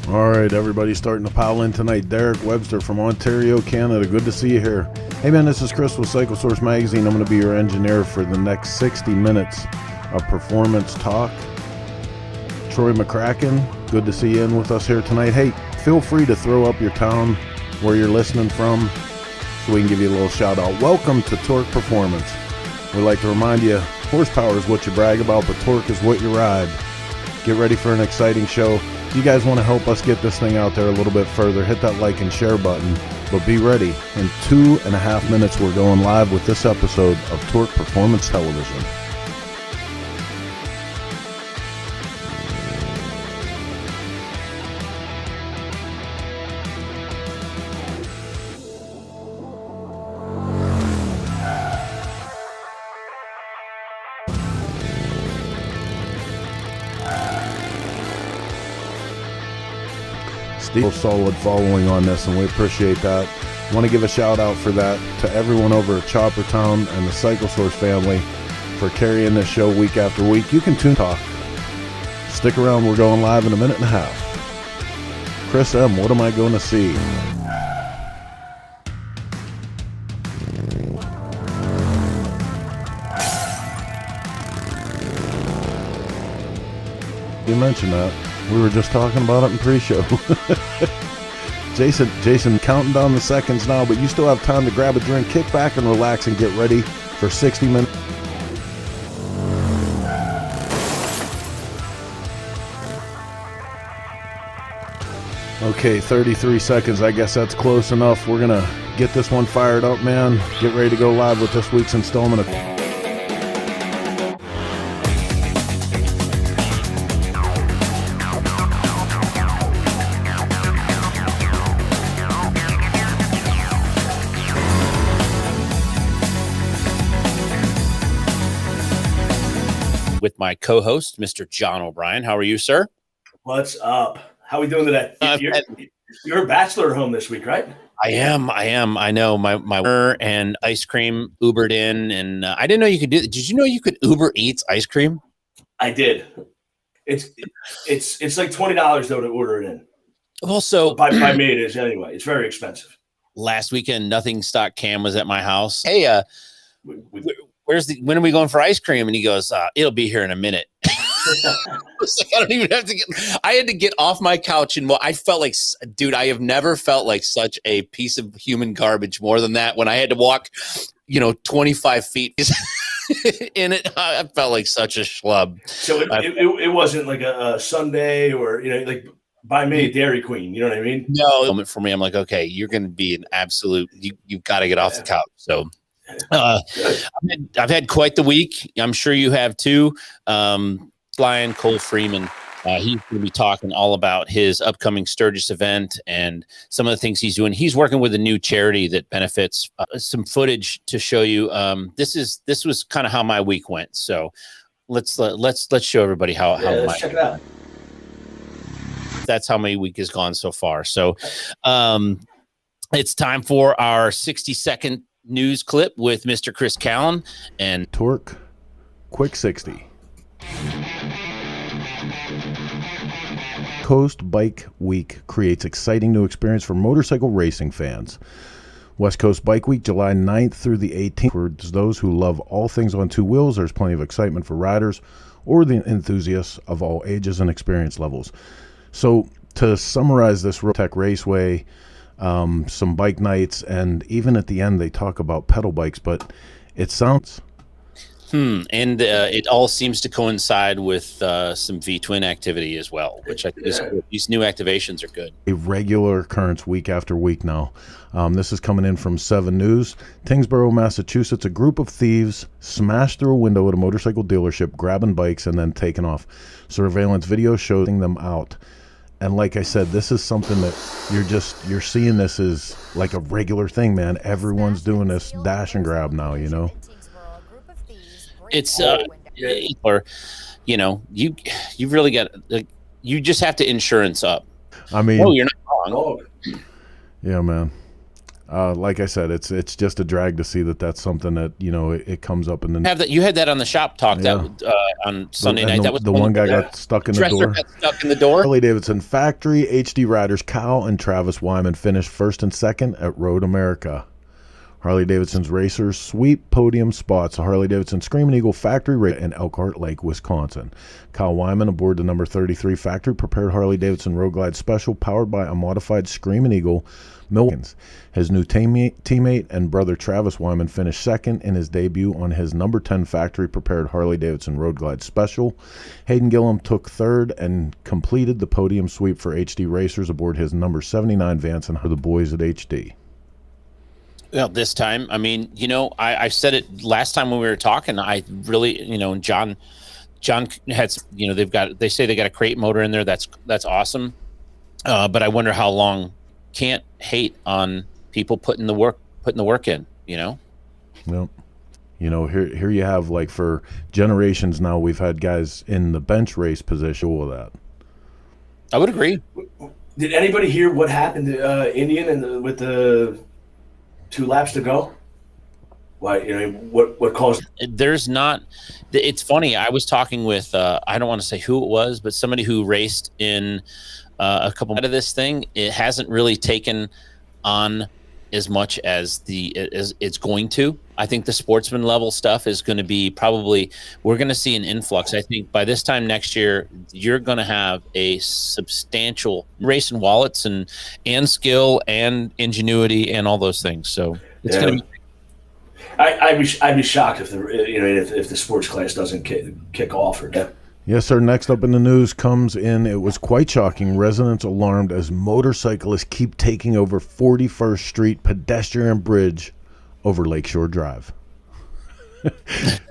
All right, everybody starting to pile in tonight. Derek Webster from Ontario, Canada. Good to see you here. Hey, man, this is Chris with Cycle Source Magazine. I'm going to be your engineer for the next 60 minutes of performance talk. Troy McCracken, good to see you in with us here tonight. Hey, feel free to throw up your town where you're listening from so we can give you a little shout out. Welcome to Torque Performance. We'd like to remind you, horsepower is what you brag about, but torque is what you ride. Get ready for an exciting show. If you guys want to help us get this thing out there a little bit further, hit that like and share button. But be ready. In 2.5 minutes, we're going live with this episode of Torque Performance Television. Steve, solid following on this, and we appreciate that. Want to give a shout out for that to everyone over at Choppertown and the Cycle Source family for carrying this show week after week. You can tune talk. Stick around, we're going live in a minute and a half. Chris M., what am I going to see? You mentioned that. We were just talking about it in pre-show. Jason, counting down the seconds now, but you still have time to grab a drink, kick back and relax and get ready for 60 minutes. Okay, 33 seconds. I guess that's close enough. We're going to get this one fired up, man. Get ready to go live with this week's installment of... with my co-host, Mr. John O'Brien. How are you, sir? What's up? How are we doing today? You're a bachelor home this week, right? I am. I know my and ice cream Ubered in, and I didn't know you could do. Did you know you could Uber Eats ice cream? I did. It's like $20 though to order it in. Well, so by me it is anyway. It's very expensive. Last weekend, Nothing Stock Cam was at my house. Hey, when are we going for ice cream? And he goes, it'll be here in a minute. I don't even have to I had to get off my couch, and I felt like, dude, I have never felt like such a piece of human garbage more than that when I had to walk, 25 feet in it. I felt like such a schlub. So it wasn't like a Sunday or, like by me, Dairy Queen. You know what I mean? No, for me, I'm like, okay, you're going to be an absolute, you've got to get off the couch. So I've had quite the week. I'm sure you have too. Flyin Cole Freeman, he's going to be talking all about his upcoming Sturgis event and some of the things he's doing. He's working with a new charity that benefits. Some footage to show you. This was kind of how my week went. So let's show everybody how let's check it out. That's how my week has gone so far. So it's time for our 60-second news clip with Mr. Chris Callan and Torque Quick 60. Coast Bike Week creates exciting new experience for motorcycle racing fans. West Coast Bike Week, July 9th through the 18th. For those who love all things on two wheels, there's plenty of excitement for riders or the enthusiasts of all ages and experience levels. So to summarize this Tech Raceway, some bike nights, and even at the end they talk about pedal bikes, but it sounds... And it all seems to coincide with some V-twin activity as well, which I think is cool. These new activations are good. A regular occurrence week after week now. This is coming in from 7 News. Tingsboro, Massachusetts, a group of thieves smashed through a window at a motorcycle dealership, grabbing bikes and then taking off. Surveillance video showing them out. And like I said, this is something that you're seeing this as like a regular thing, man. Everyone's doing this dash and grab now, It's or you've really got you just have to insurance up. I mean, you're not wrong. Yeah, man. Like I said, it's just a drag to see that that's something that, you know, it comes up in the. Have that? You had that on the shop talk Yeah. that on Sunday night. That was the one guy got stuck in the door. Got stuck in the door. Harley Davidson factory HD riders Kyle and Travis Wyman finished first and second at Road America. Harley Davidson's racers sweep podium spots. The Harley Davidson Screaming Eagle factory race in Elkhart Lake, Wisconsin. Kyle Wyman aboard the number 33 factory prepared Harley Davidson Road Glide Special powered by a modified Screaming Eagle Milwaukee. His new teammate and brother Travis Wyman finished second in his debut on his number 10 factory prepared Harley Davidson Road Glide Special. Hayden Gillum took third and completed the podium sweep for HD racers aboard his number 79 Vance and the boys at HD. Well, this time, I mean, you know, I said it last time when we were talking. I really, you know, John has, you know, they say they got a crate motor in there. That's awesome. But I wonder how long. Can't hate on people putting the work in, you know. Well, you know, here you have, like, for generations now, we've had guys in the bench race position with that. I would agree. Did anybody hear what happened to Indian with the 2 laps to go? Why, you know, what caused? There's not. It's funny. I was talking with I don't want to say who it was, but somebody who raced in a couple out of this thing. It hasn't really taken on as much as it's going to. I think the sportsman level stuff is going to be we're going to see an influx. I think by this time next year, you're going to have a substantial race in wallets and skill and ingenuity and all those things. So it's going to be. I'd be shocked if the sports class doesn't kick off or. Yes, sir. Next up in the news comes in, it was quite shocking. Residents alarmed as motorcyclists keep taking over 41st Street pedestrian bridge over Lakeshore Drive.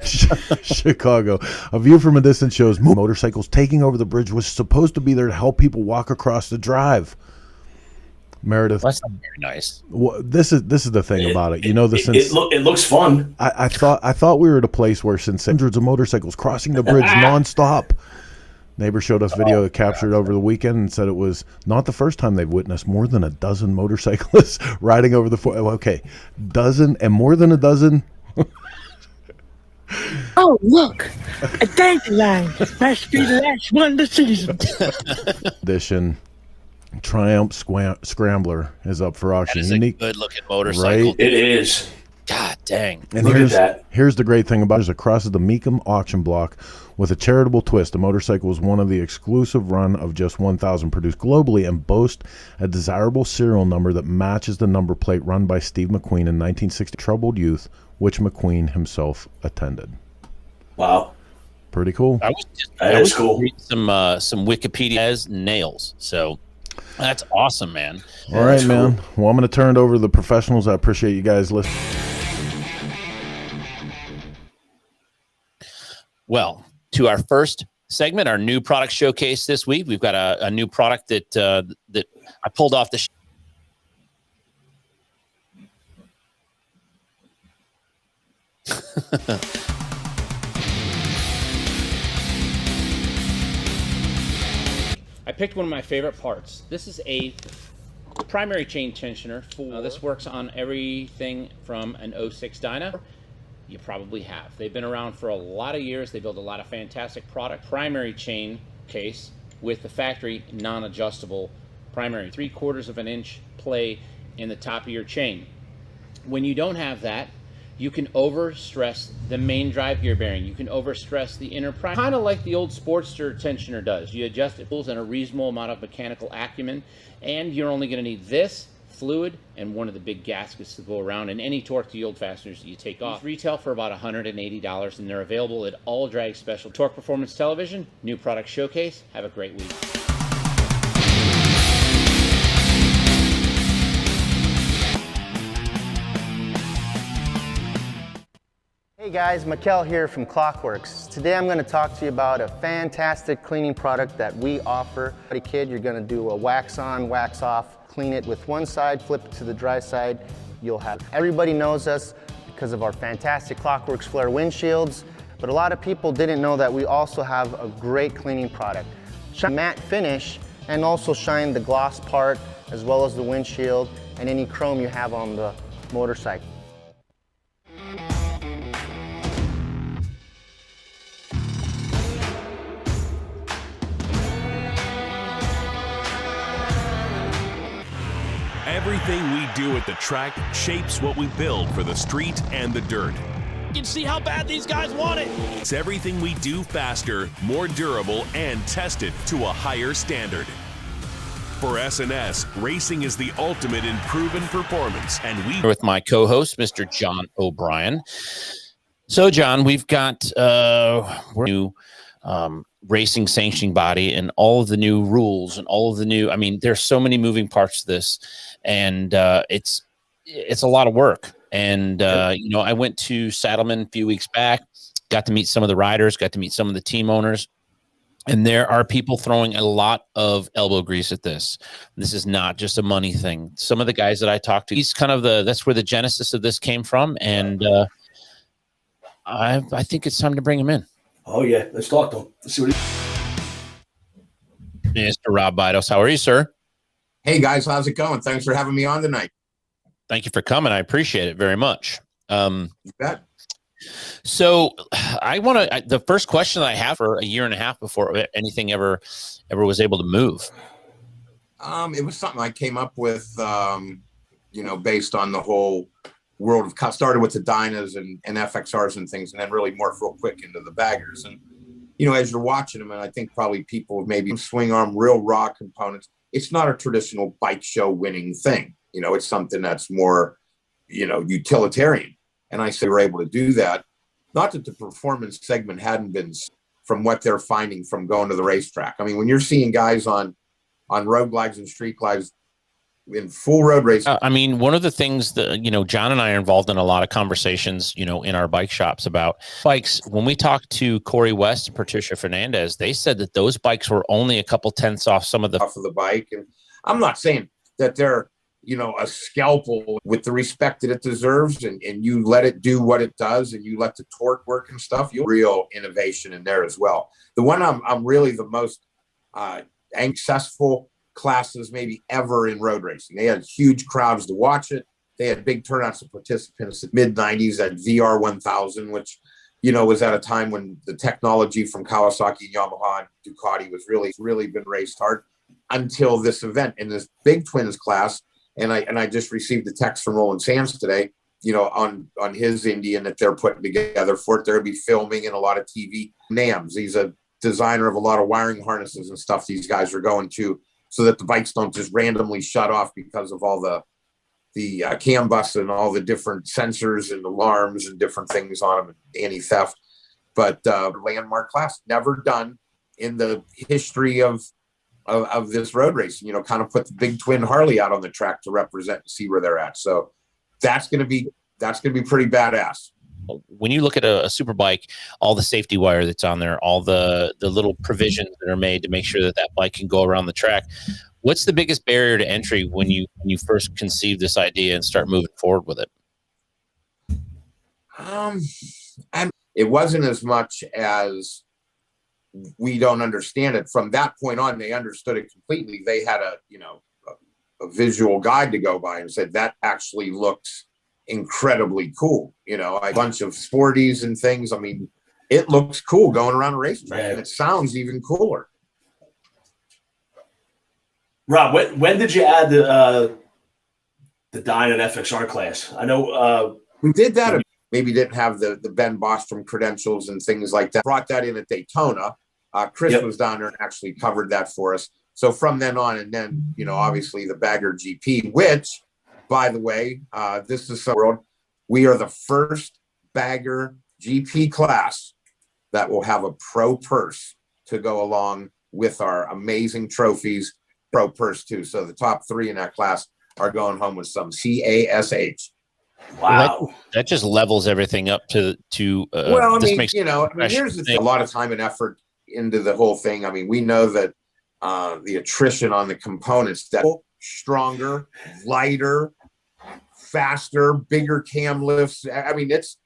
Chicago. A view from a distance shows motorcycles taking over the bridge was supposed to be there to help people walk across the drive. Meredith, that's not very nice. Well, this is the thing about it. You know, it looks fun. I thought we were at a place where since hundreds of motorcycles crossing the bridge nonstop. Neighbor showed us video that captured over the weekend and said it was not the first time they've witnessed more than a dozen motorcyclists riding over the dozen and more than a dozen. Oh, look, a dandelion must be the last one of the season. Edition. Triumph Scrambler is up for auction. That is a good-looking motorcycle. Right? It is. God dang. And here's the great thing about it. Across the Meekum auction block with a charitable twist. The motorcycle is one of the exclusive run of just 1,000 produced globally and boasts a desirable serial number that matches the number plate run by Steve McQueen in 1960 Troubled Youth, which McQueen himself attended. Wow. Pretty cool. That is cool. Some Wikipedia as nails. So that's awesome, man. All right, man. Cool. Well, I'm going to turn it over to the professionals. I appreciate you guys listening. Well, to our first segment, our new product showcase this week. We've got a new product that I pulled off the I picked one of my favorite parts. This is a primary chain tensioner. This works on everything from an 06 Dyna. You probably have. They've been around for a lot of years. They build a lot of fantastic product. Primary chain case with the factory non-adjustable primary 3/4 of an inch play in the top of your chain. When you don't have that, you can overstress the main drive gear bearing. You can overstress the inner prime, kind of like the old Sportster tensioner does. You adjust it and a reasonable amount of mechanical acumen, and you're only going to need this fluid and one of the big gaskets to go around, and any torque to yield fasteners that you take off. These retail for about $180, and they're available at all Drag Special. Torque Performance Television, new product showcase. Have a great week. Hey guys, Mikkel here from Clockworks. Today I'm going to talk to you about a fantastic cleaning product that we offer. Kid, you're going to do a wax on, wax off, clean it with one side, flip it to the dry side. You'll have everybody knows us because of our fantastic Clockworks Flare windshields, but a lot of people didn't know that we also have a great cleaning product. Shine matte finish and also shine the gloss part as well as the windshield. and any chrome you have on the motorcycle. Everything we do at the track shapes what we build for the street and the dirt. You can see how bad these guys want it. It's everything we do faster, more durable, and tested to a higher standard. For S&S, racing is the ultimate in proven performance, and we With my co-host, Mr. John O'Brien. So, John, we've got new racing sanctioning body and all of the new rules and all of the new. I mean, there's so many moving parts to this, and it's a lot of work. And you know, I went to Saddlemen a few weeks back, got to meet some of the riders, got to meet some of the team owners. And there are people throwing a lot of elbow grease at this. This is not just a money thing. Some of the guys that I talked to, he's kind of that's where the genesis of this came from. And I think it's time to bring him in. Oh, yeah. Let's talk to him. Let's see what Mr. Rob Buydos, how are you, sir? Hey, guys. How's it going? Thanks for having me on tonight. Thank you for coming. I appreciate it very much. You bet. So I want to, the first question that I have for a year and a half before anything ever was able to move. It was something I came up with, you know, based on the whole world of, started with the Dynas and FXRs and things, and then really morphed real quick into the baggers. And, you know, as you're watching them, and I think probably people have maybe swing arm, real raw components. It's not a traditional bike show winning thing. You know, it's something that's more, you know, utilitarian. And I say we're able to do that. Not that the performance segment hadn't been from what they're finding from going to the racetrack. I mean, when you're seeing guys on road glides and street glides in full road race. I mean, one of the things that, you know, John and I are involved in a lot of conversations, you know, in our bike shops about bikes. When we talked to Corey West and Patricia Fernandez, they said that those bikes were only a couple tenths off some of the off of the bike. And I'm not saying that they're, you know, a scalpel with the respect that it deserves, and you let it do what it does, and you let the torque work and stuff. You'll real innovation in there as well. The one I'm really the most successful classes maybe ever in road racing. They had huge crowds to watch it. They had big turnouts of participants at mid-90s at VR 1000, which, you know, was at a time when the technology from Kawasaki, Yamaha, and Ducati was really been raced hard until this event in this big twins class. And I just received a text from Roland Sands today, you know, on his Indian that they're putting together for it. They'll be filming and a lot of TV. NAMS, he's a designer of a lot of wiring harnesses and stuff these guys are going to, so that the bikes don't just randomly shut off because of all the CAN bus and all the different sensors and alarms and different things on them, anti-theft. But landmark class, never done in the history of this road racing, you know, kind of put the big twin Harley out on the track to represent and see where they're at. So that's going to be pretty badass. When you look at a super bike, all the safety wire that's on there, all the little provisions that are made to make sure that bike can go around the track. What's the biggest barrier to entry when you first conceive this idea and start moving forward with it? And it wasn't as much as we don't understand it. From that point on, they understood it completely. They had a visual guide to go by and said, that actually looks incredibly cool. You know, a bunch of sporties and things. I mean, it looks cool going around a racetrack, and it sounds even cooler. Rob, when did you add the Dyna and FXR class? I know we did that. Maybe didn't have the Ben Bostrom credentials and things like that. Brought that in at Daytona. Chris was down there and actually covered that for us. So from then on, and then, you know, obviously the Bagger GP, which, by the way, this is world. We are the first Bagger GP class that will have a pro purse to go along with our amazing trophies. Pro purse too. So the top three in that class are going home with some CASH. Wow, that just levels everything up to. Well, I mean, you know, here's the thing: a lot of time and effort into the whole thing. I mean, we know that the attrition on the components that stronger, lighter, faster, bigger cam lifts. I mean, it's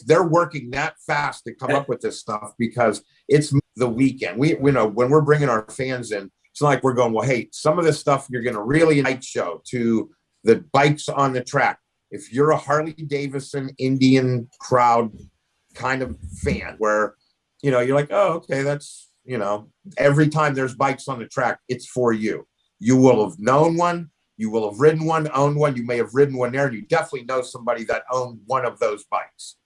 they're working that fast to come up with this stuff because it's the weekend. We know when we're bringing our fans in, it's not like we're going, well, hey, some of this stuff you're going to really night show to the bikes on the track. If you're a Harley Davidson Indian crowd kind of fan where, you're like, oh, okay, that's, every time there's bikes on the track, it's for you. You will have known one. You will have ridden one, owned one. You may have ridden one there. And you definitely know somebody that owned one of those bikes.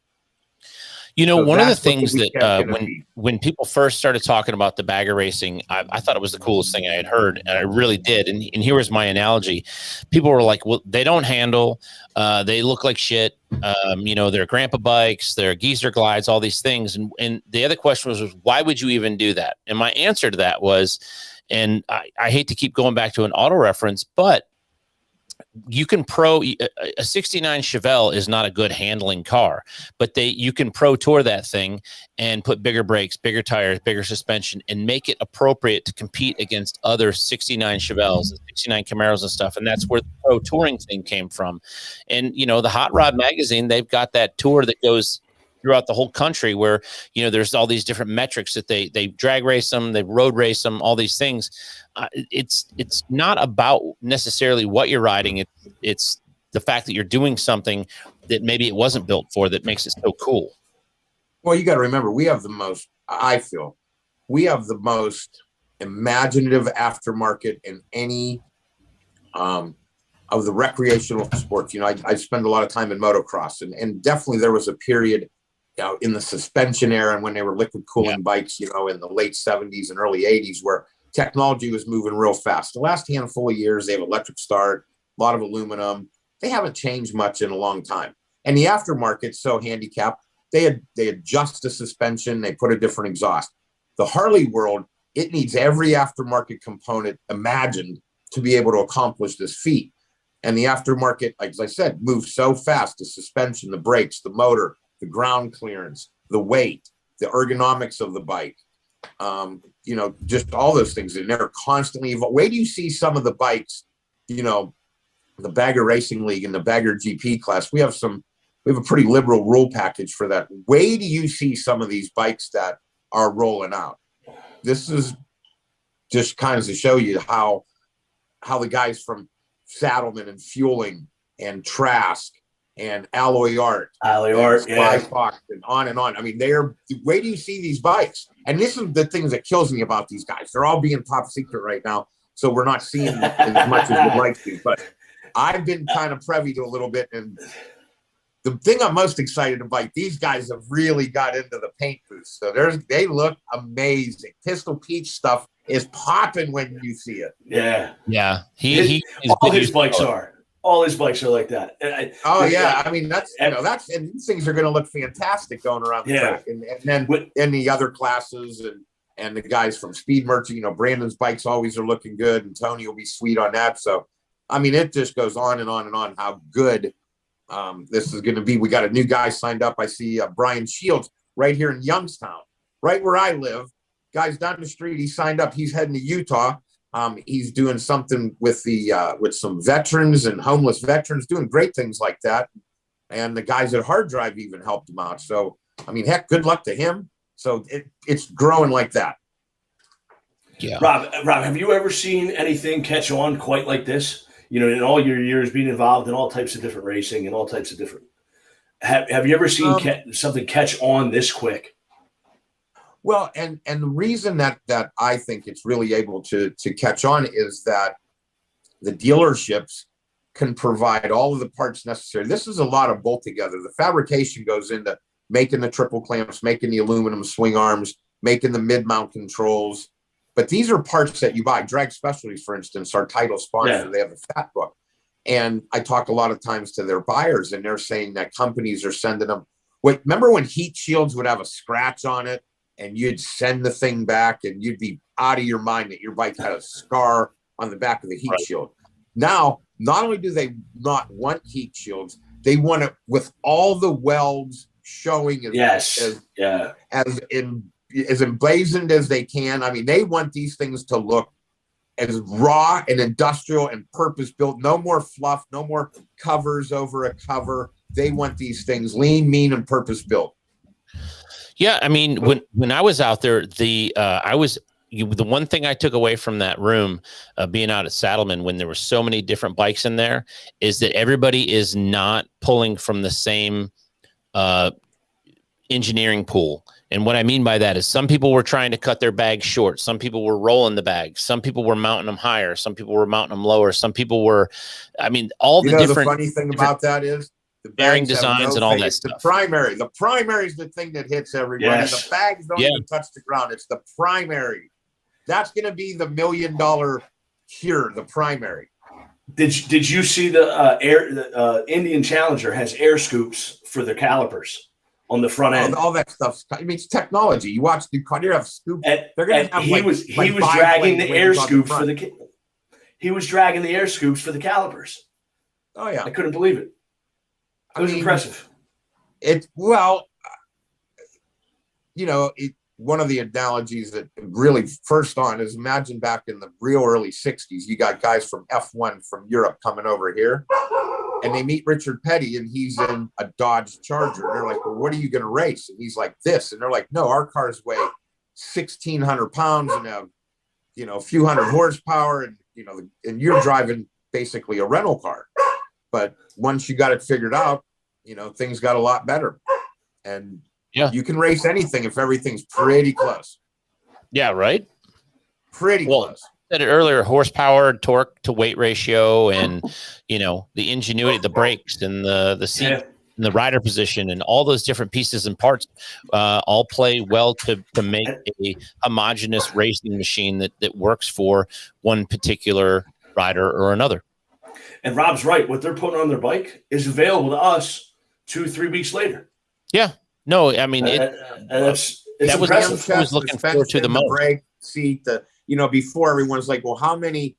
So one of the that's what things weekend's that gonna be. when people first started talking about the bagger racing, I thought it was the coolest thing I had heard, and I really did. And here was my analogy. People were like, well, they don't handle, they look like shit. They're grandpa bikes, they're geezer glides, all these things. And the other question was, why would you even do that? And my answer to that was, and I hate to keep going back to an auto reference, but you can a 69 Chevelle is not a good handling car, but you can pro tour that thing and put bigger brakes, bigger tires, bigger suspension, and make it appropriate to compete against other 69 Chevelles, 69 Camaros and stuff. And that's where the pro touring thing came from. And, the Hot Rod magazine, they've got that tour that goes throughout the whole country where, there's all these different metrics that they drag race them, they road race them, all these things. It's not about necessarily what you're riding. It's the fact that you're doing something that maybe it wasn't built for that makes it so cool. Well, you got to remember, we have the most imaginative aftermarket in any of the recreational sports. I spend a lot of time in motocross, and definitely there was a period in the suspension era and when they were liquid cooling bikes, in the late 70s and early 80s, where technology was moving real fast. The last handful of years, they have electric start, a lot of aluminum. They haven't changed much in a long time. And the aftermarket's so handicapped, they adjust the suspension, they put a different exhaust. The Harley world, it needs every aftermarket component imagined to be able to accomplish this feat. And the aftermarket, like as I said, moves so fast, the suspension, the brakes, the motor, the ground clearance, the weight, the ergonomics of the bike, just all those things. And they're constantly evolving. Where do you see some of the bikes, the Bagger Racing League and the Bagger GP class? We have a pretty liberal rule package for that. Where do you see some of these bikes that are rolling out? This is just kind of to show you how the guys from Saddleman and Fueling and Trask and Alloy Art, Spy Fox, and on and on. I mean, where do you see these bikes? And this is the things that kills me about these guys. They're all being top secret right now, so we're not seeing as much as we'd like to. But I've been kind of privy to a little bit, and the thing I'm most excited about, these guys have really got into the paint booth. So they look amazing. Pistol Peach stuff is popping when you see it. Yeah. All his bikes are. All his bikes are like that. I mean, and these things are going to look fantastic going around the track. And then in the other classes and the guys from Speed Merchant, Brandon's bikes always are looking good, and Tony will be sweet on that. So, I mean, it just goes on and on and on how good this is going to be. We got a new guy signed up. I see Brian Shields right here in Youngstown, right where I live. Guy's down the street. He signed up. He's heading to Utah. He's doing something with with some veterans and homeless veterans, doing great things like that. And the guys at Hard Drive even helped him out. So, I mean, heck, good luck to him. So it's growing like that. Yeah. Rob, have you ever seen anything catch on quite like this? In all your years being involved in all types of different racing and all types of different. Have you ever seen something catch on this quick? Well, and the reason that I think it's really able to catch on is that the dealerships can provide all of the parts necessary. This is a lot of bolt together. The fabrication goes into making the triple clamps, making the aluminum swing arms, making the mid-mount controls. But these are parts that you buy. Drag Specialties, for instance, our title sponsor, They have a fat book. And I talk a lot of times to their buyers, and they're saying that companies are sending them. Remember when heat shields would have a scratch on it? And you'd send the thing back and you'd be out of your mind that your bike had a scar on the back of the heat shield. Now, not only do they not want heat shields, they want it with all the welds showing as emblazoned as they can. I mean, they want these things to look as raw and industrial and purpose-built. No more fluff, no more covers over a cover. They want these things lean, mean, and purpose-built. Yeah, I mean, when I was out there, I was the one thing I took away from that room, being out at Saddleman, when there were so many different bikes in there, is that everybody is not pulling from the same engineering pool. And what I mean by that is some people were trying to cut their bags short. Some people were rolling the bags. Some people were mounting them higher. Some people were mounting them lower. Some people were, I mean, all the different. The funny thing about that is the bearing designs and all that stuff. The primary is the thing that hits everybody. Yes. The bags don't even touch the ground. It's the primary. That's going to be the $1 million cure. The primary. Did you see the Indian Challenger has air scoops for their calipers on the front end? All that stuff. I mean, it's technology. You watch the have scoops. They're going to have he was dragging the air scoops for the. He was dragging the air scoops for the calipers. Oh yeah, I couldn't believe it. It was impressive. One of the analogies that really first on is imagine back in the real early 60s, you got guys from F1 from Europe coming over here and they meet Richard Petty and he's in a Dodge Charger. And they're like, well, what are you going to race? And he's like this. And they're like, no, our cars weigh 1,600 pounds and have, a few hundred horsepower. And, and you're driving basically a rental car. But once you got it figured out, things got a lot better. And you can race anything if everything's pretty close. Yeah, right? Pretty close. I said it earlier, horsepower, torque to weight ratio, and, the ingenuity, the brakes and the seat and the rider position and all those different pieces and parts all play well to make a homogeneous racing machine that works for one particular rider or another. And Rob's right. What they're putting on their bike is available to us 2-3 weeks later. Yeah. No, I mean, that was what I was looking forward to the most. Brake seat, before everyone's like, well, how many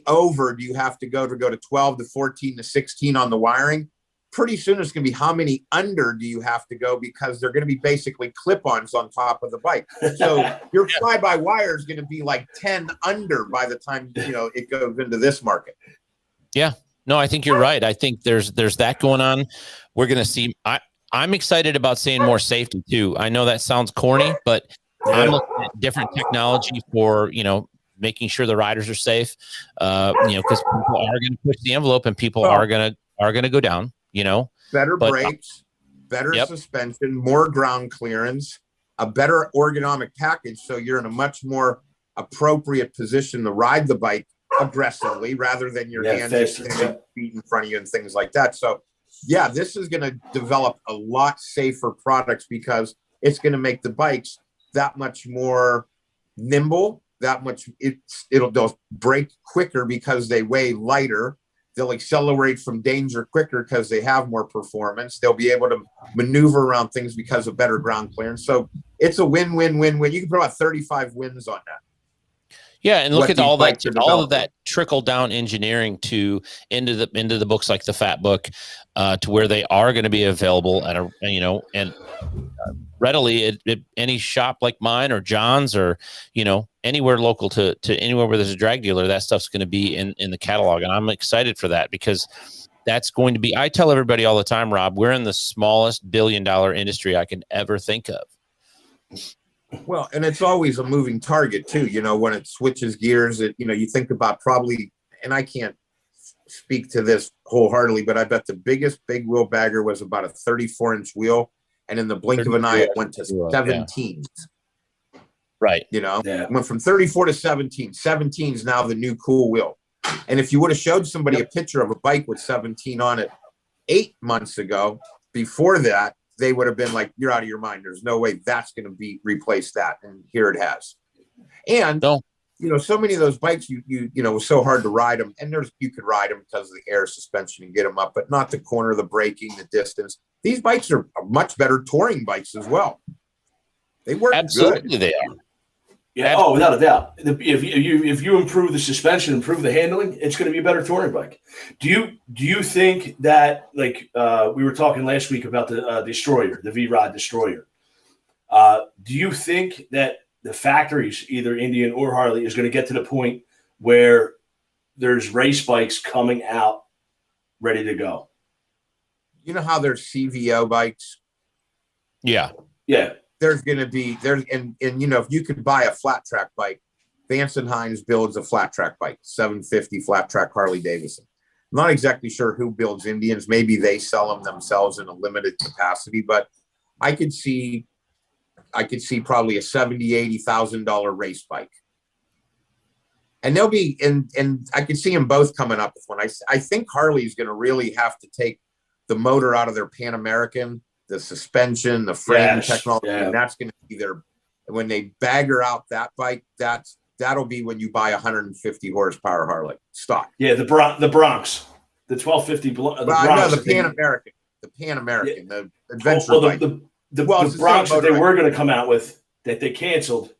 over do you have to go to 12 to 14 to 16 on the wiring? Pretty soon it's going to be how many under do you have to go, because they're going to be basically clip-ons on top of the bike. So your fly-by-wire is going to be like 10 under by the time, it goes into this market. Yeah. No, I think you're right. I think there's that going on. We're going to see. I'm excited about seeing more safety too. I know that sounds corny, but I'm looking at different technology for, making sure the riders are safe. Because people are going to push the envelope and people are going to go down, Better brakes, better suspension, more ground clearance, a better ergonomic package. So you're in a much more appropriate position to ride the bike aggressively rather than your hands feet in front of you and things like that. So this is going to develop a lot safer products because it's going to make the bikes that much more nimble, they'll brake quicker because they weigh lighter. They'll accelerate from danger quicker because they have more performance. They'll be able to maneuver around things because of better ground clearance. So it's a win-win-win-win. You can put about 35 wins on that. Yeah, and look at all of that trickle down engineering into the books like the Fat Book, to where they are going to be available at readily at any shop like mine or John's or anywhere local to anywhere where there's a drag dealer. That stuff's going to be in the catalog, and I'm excited for that because that's going to be. I tell everybody all the time, Rob, we're in the smallest $1 billion industry I can ever think of. Well, and it's always a moving target too, when it switches gears, you think about probably, and I can't speak to this wholeheartedly, but I bet the biggest big wheel bagger was about a 34-inch wheel. And in the blink of an eye, it went to 17. Yeah. Right. It went from 34 to 17. 17 is now the new cool wheel. And if you would have showed somebody a picture of a bike with 17 on it 8 months ago, before that, they would have been like, you're out of your mind. There's no way that's going to replace that. And here it has. And, so many of those bikes, it was so hard to ride them. And you could ride them because of the air suspension and get them up, but not the corner, the braking, the distance. These bikes are much better touring bikes as well. They work Absolutely good. They are. Yeah. Oh, without a doubt. If you improve the suspension, improve the handling, it's going to be a better touring bike. Do you think that, like we were talking last week about the Destroyer, the V-Rod Destroyer? Do you think that the factories, either Indian or Harley, is going to get to the point where there's race bikes coming out ready to go? You know how there's CVO bikes? Yeah. Yeah. there's going to be and if you could buy a flat track bike, Vance and Hines builds a flat track bike, 750 flat track Harley Davidson. I'm not exactly sure who builds Indians. Maybe they sell them themselves in a limited capacity, but I could see probably a $70,000-$80,000 race bike. And they'll be and I could see them both coming up with one. I think Harley's going to really have to take the motor out of their Pan American, the suspension, the frame technology, and that's going to be their, when they bagger out that bike, that'll be when you buy 150 horsepower Harley stock. Yeah, the Bronx, the 1250. The Pan American, the adventure bike. The Bronx that they were going to come out with that they canceled,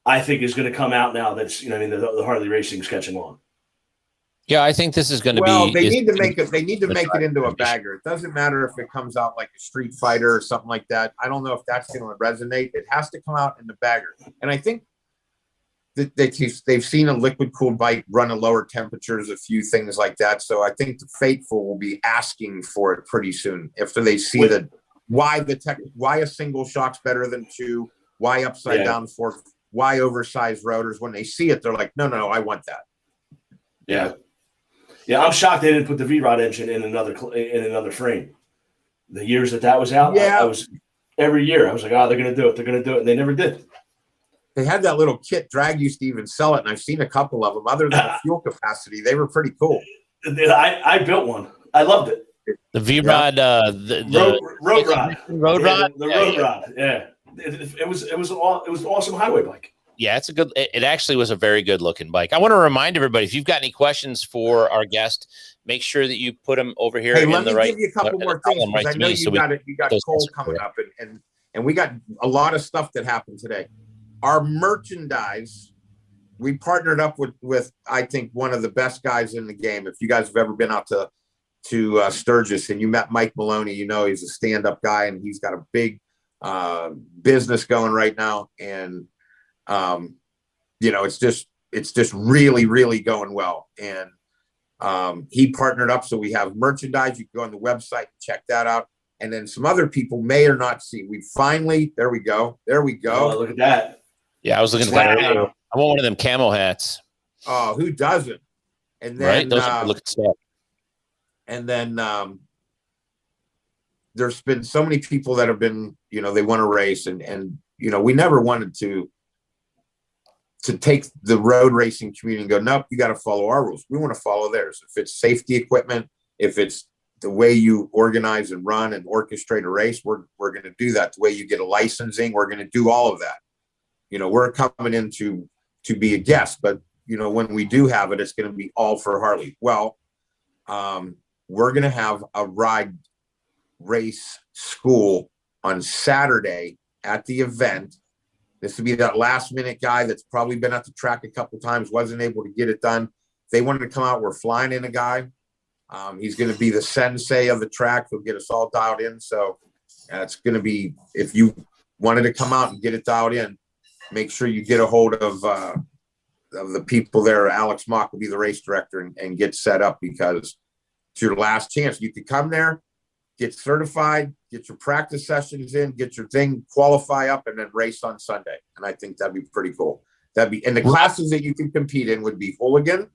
I think is going to come out now. That's the Harley racing's catching on. Yeah, I think this is going to be. Well, they need to make it. They need to make it into a bagger. It doesn't matter if it comes out like a Street Fighter or something like that. I don't know if that's going to resonate. It has to come out in the bagger. And I think that they've seen a liquid cooled bike run at lower temperatures, a few things like that. So I think the faithful will be asking for it pretty soon after they see that why a single shock's better than two, why upside down fork, why oversized rotors. When they see it, they're like, no, I want that. Yeah. Yeah, I'm shocked they didn't put the V-Rod engine in another frame. The years that was out, I was every year I was like, they're going to do it. They're going to do it. And they never did. They had that little kit. Drag used to even sell it, and I've seen a couple of them. Other than the fuel capacity, they were pretty cool. I built one. I loved it. The V-Rod, the road rod. Road rod? The road rod, yeah. It was an awesome highway bike. Yeah, it actually was a very good looking bike. I want to remind everybody, if you've got any questions for our guest, make sure that you put them over here. Hey, let me give you a couple more things, because I know you got Cole coming up, and we got a lot of stuff that happened today. Our merchandise, we partnered up with I think one of the best guys in the game. If you guys have ever been out to Sturgis and you met Mike Maloney, he's a stand-up guy and he's got a big business going right now. And it's just really, really going well. And he partnered up, so we have merchandise. You can go on the website and check that out. And then some other people may or not see. We finally, there we go. Oh, look at that. Yeah, I was looking at that earlier. I want one of them camo hats. Oh, who doesn't? And then right, those are looking stuff. And then there's been so many people that have been, they want to race, and we never wanted to take the road racing community and go, nope, you got to follow our rules. We want to follow theirs. If it's safety equipment, if it's the way you organize and run and orchestrate a race, we're going to do that. The way you get a licensing, we're going to do all of that. We're coming in to be a guest, but when we do have it, it's going to be all for Harley. Well, we're going to have a ride race school on Saturday at the event. This would be that last minute guy that's probably been at the track a couple of times, wasn't able to get it done. They wanted to come out. We're flying in a guy. He's going to be the sensei of the track. He'll get us all dialed in. So it's going to be, if you wanted to come out and get it dialed in, make sure you get a hold of the people there. Alex Mock will be the race director and get set up, because it's your last chance. You could come there, get certified, get your practice sessions in, get your thing, qualify up, and then race on Sunday. And I think that'd be pretty cool. And the classes that you can compete in would be hooligan,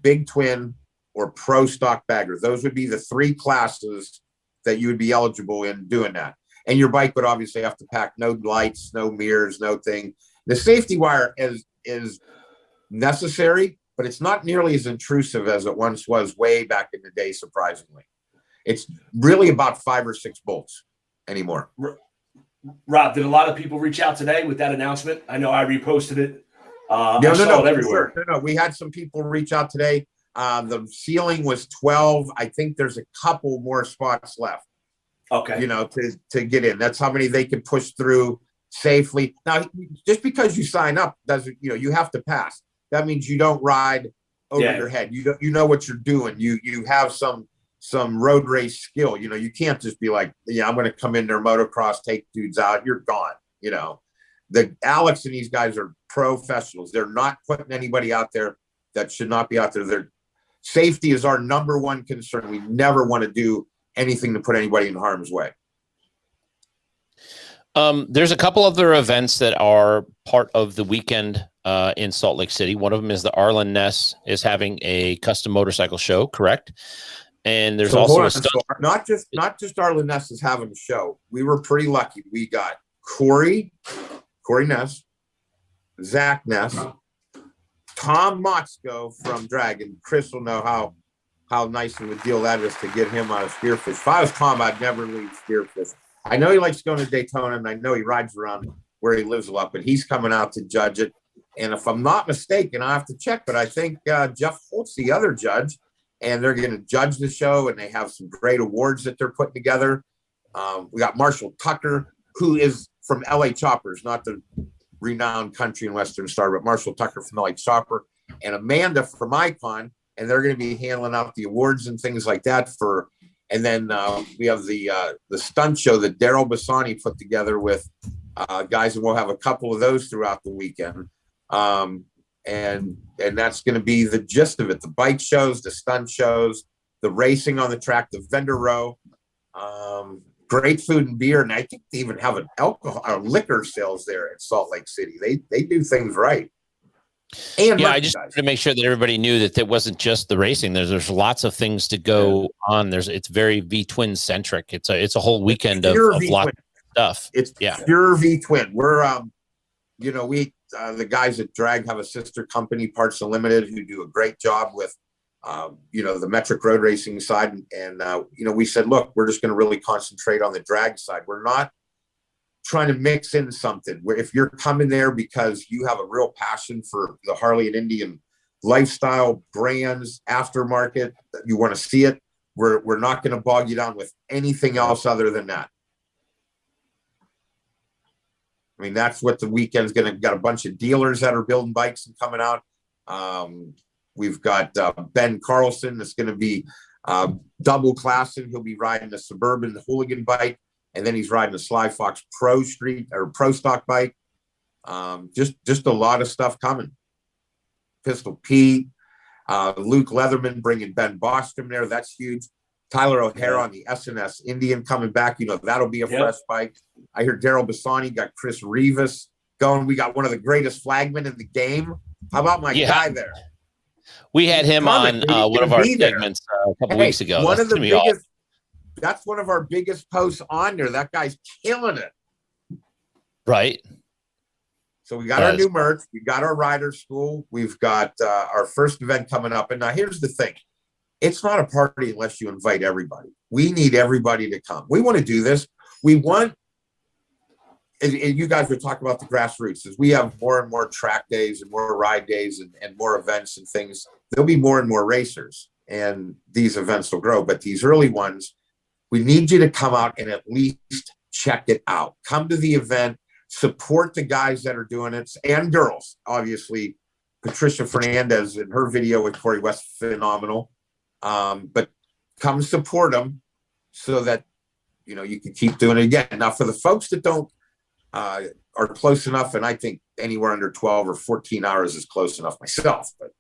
big twin, or pro stock bagger. Those would be the three classes that you would be eligible in doing that. And your bike would obviously have to pack no lights, no mirrors, no thing. The safety wire is necessary, but it's not nearly as intrusive as it once was way back in the day, surprisingly. It's really about 5 or 6 bolts anymore. Rob, did a lot of people reach out today with that announcement? I know I reposted it. I saw it everywhere. Sure. No, we had some people reach out today. The ceiling was 12. I think there's a couple more spots left. Okay. To get in. That's how many they can push through safely. Now, just because you sign up doesn't, you have to pass. That means you don't ride over your head. You know what you're doing. You have some road race skill. You can't just be like, I'm going to come in there, motocross, take dudes out. You're gone. The Alex and these guys are professionals. They're not putting anybody out there that should not be out there. Their safety is our number one concern. We never want to do anything to put anybody in harm's way. There's a couple other events that are part of the weekend in Salt Lake City. One of them is the Arlen Ness is having a custom motorcycle show, correct? And there's also a stunt. So not just Arlen Ness is having a show. We were pretty lucky. We got Corey Ness, Zach Ness, Tom Motzko from Dragon. Chris will know how nice of a deal that is to get him out of Spearfish. If I was Tom, I'd never leave Spearfish. I know he likes going to Daytona, and I know he rides around where he lives a lot, but he's coming out to judge it. And if I'm not mistaken, I have to check, but I think Jeff Holt's the other judge, and they're going to judge the show, and they have some great awards that they're putting together. We got Marshall Tucker, who is from LA Choppers, not the renowned country and Western star, but Marshall Tucker from LA Chopper, and Amanda from Icon, and they're going to be handling out the awards and things like that for. And then we have the stunt show that Daryl Bassani put together with guys, and we'll have a couple of those throughout the weekend. And that's going to be the gist of it: the bike shows, the stunt shows, the racing on the track, the vendor row, great food and beer, and I think they even have an liquor sales there at Salt Lake City. They do things right. And yeah, I just wanted to make sure that everybody knew that it wasn't just the racing. There's lots of things to go on. It's very V-twin centric. It's a whole weekend of lots of stuff. It's pure V-twin. We're the guys at Drag have a sister company, Parts Unlimited, who do a great job with the metric road racing side. And we said, look, we're just going to really concentrate on the drag side. We're not trying to mix in something where if you're coming there because you have a real passion for the Harley and Indian lifestyle brands, aftermarket, you want to see it, we're not going to bog you down with anything else other than that. I mean, that's what the weekend's going to got a bunch of dealers that are building bikes and coming out. We've got Ben Carlson that's going to be double classing. He'll be riding a Suburban Hooligan bike. And then he's riding a Sly Fox Pro Stock bike. Just a lot of stuff coming. Pistol Pete, Luke Leatherman bringing Ben Bostrom there. That's huge. Tyler O'Hara on the SNS Indian coming back. That'll be a fresh bike. I hear Daryl Bassani got Chris Rivas going. We got one of the greatest flagmen in the game. How about my guy there? We had him on one of our segments a couple weeks ago. That's one of our biggest posts on there. That guy's killing it. Right. So we got our new merch. We got our rider school. We've got our first event coming up. And now here's the thing. It's not a party unless you invite everybody. We need everybody to come. We want to do this. We want, and you guys were talking about the grassroots, as we have more and more track days and more ride days and more events and things, there'll be more and more racers and these events will grow. But these early ones, we need you to come out and at least check it out. Come to the event, support the guys that are doing it and girls. Obviously, Patricia Fernandez in her video with Corey West, phenomenal. But come support them so that, you can keep doing it again. Now, for the folks that don't, are close enough, and I think anywhere under 12 or 14 hours is close enough myself. But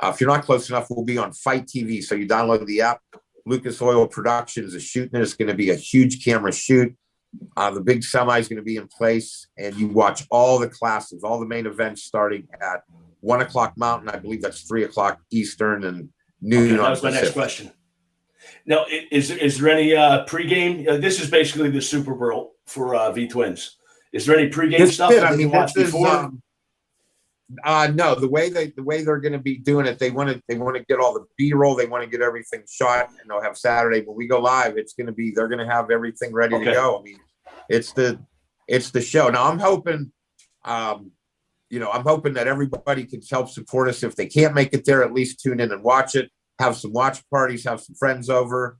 if you're not close enough, we'll be on Fight TV. So you download the app. Lucas Oil Productions is shooting it. It's going to be a huge camera shoot. The big semi is going to be in place, and you watch all the classes, all the main events starting at 1 o'clock Mountain. I believe that's 3 o'clock Eastern and noon. That was my next question. Now, is there any pregame? This is basically the Super Bowl for V Twins. Is there any pregame stuff that you watched before? No, the way they're going to be doing it, they want to get all the B-roll, they want to get everything shot, and they'll have Saturday. When we go live, they're going to have everything ready to go. I mean, it's the show. Now I'm hoping, I'm hoping that everybody can help support us. If they can't make it there, at least tune in and watch it. Have some watch parties, have some friends over,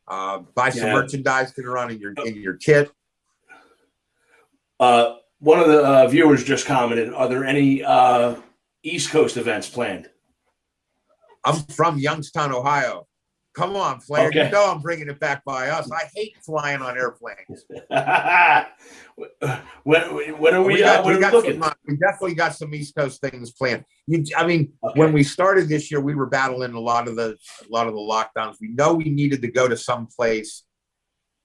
buy some merchandise, get around in your kit. One of the viewers just commented, are there any East Coast events planned? I'm from Youngstown, Ohio. Come on, Flair. Okay. You know I'm bringing it back by us. I hate flying on airplanes. when are we looking? We definitely got some East Coast things planned. When we started this year, we were battling a lot of the lockdowns. We know we needed to go to some place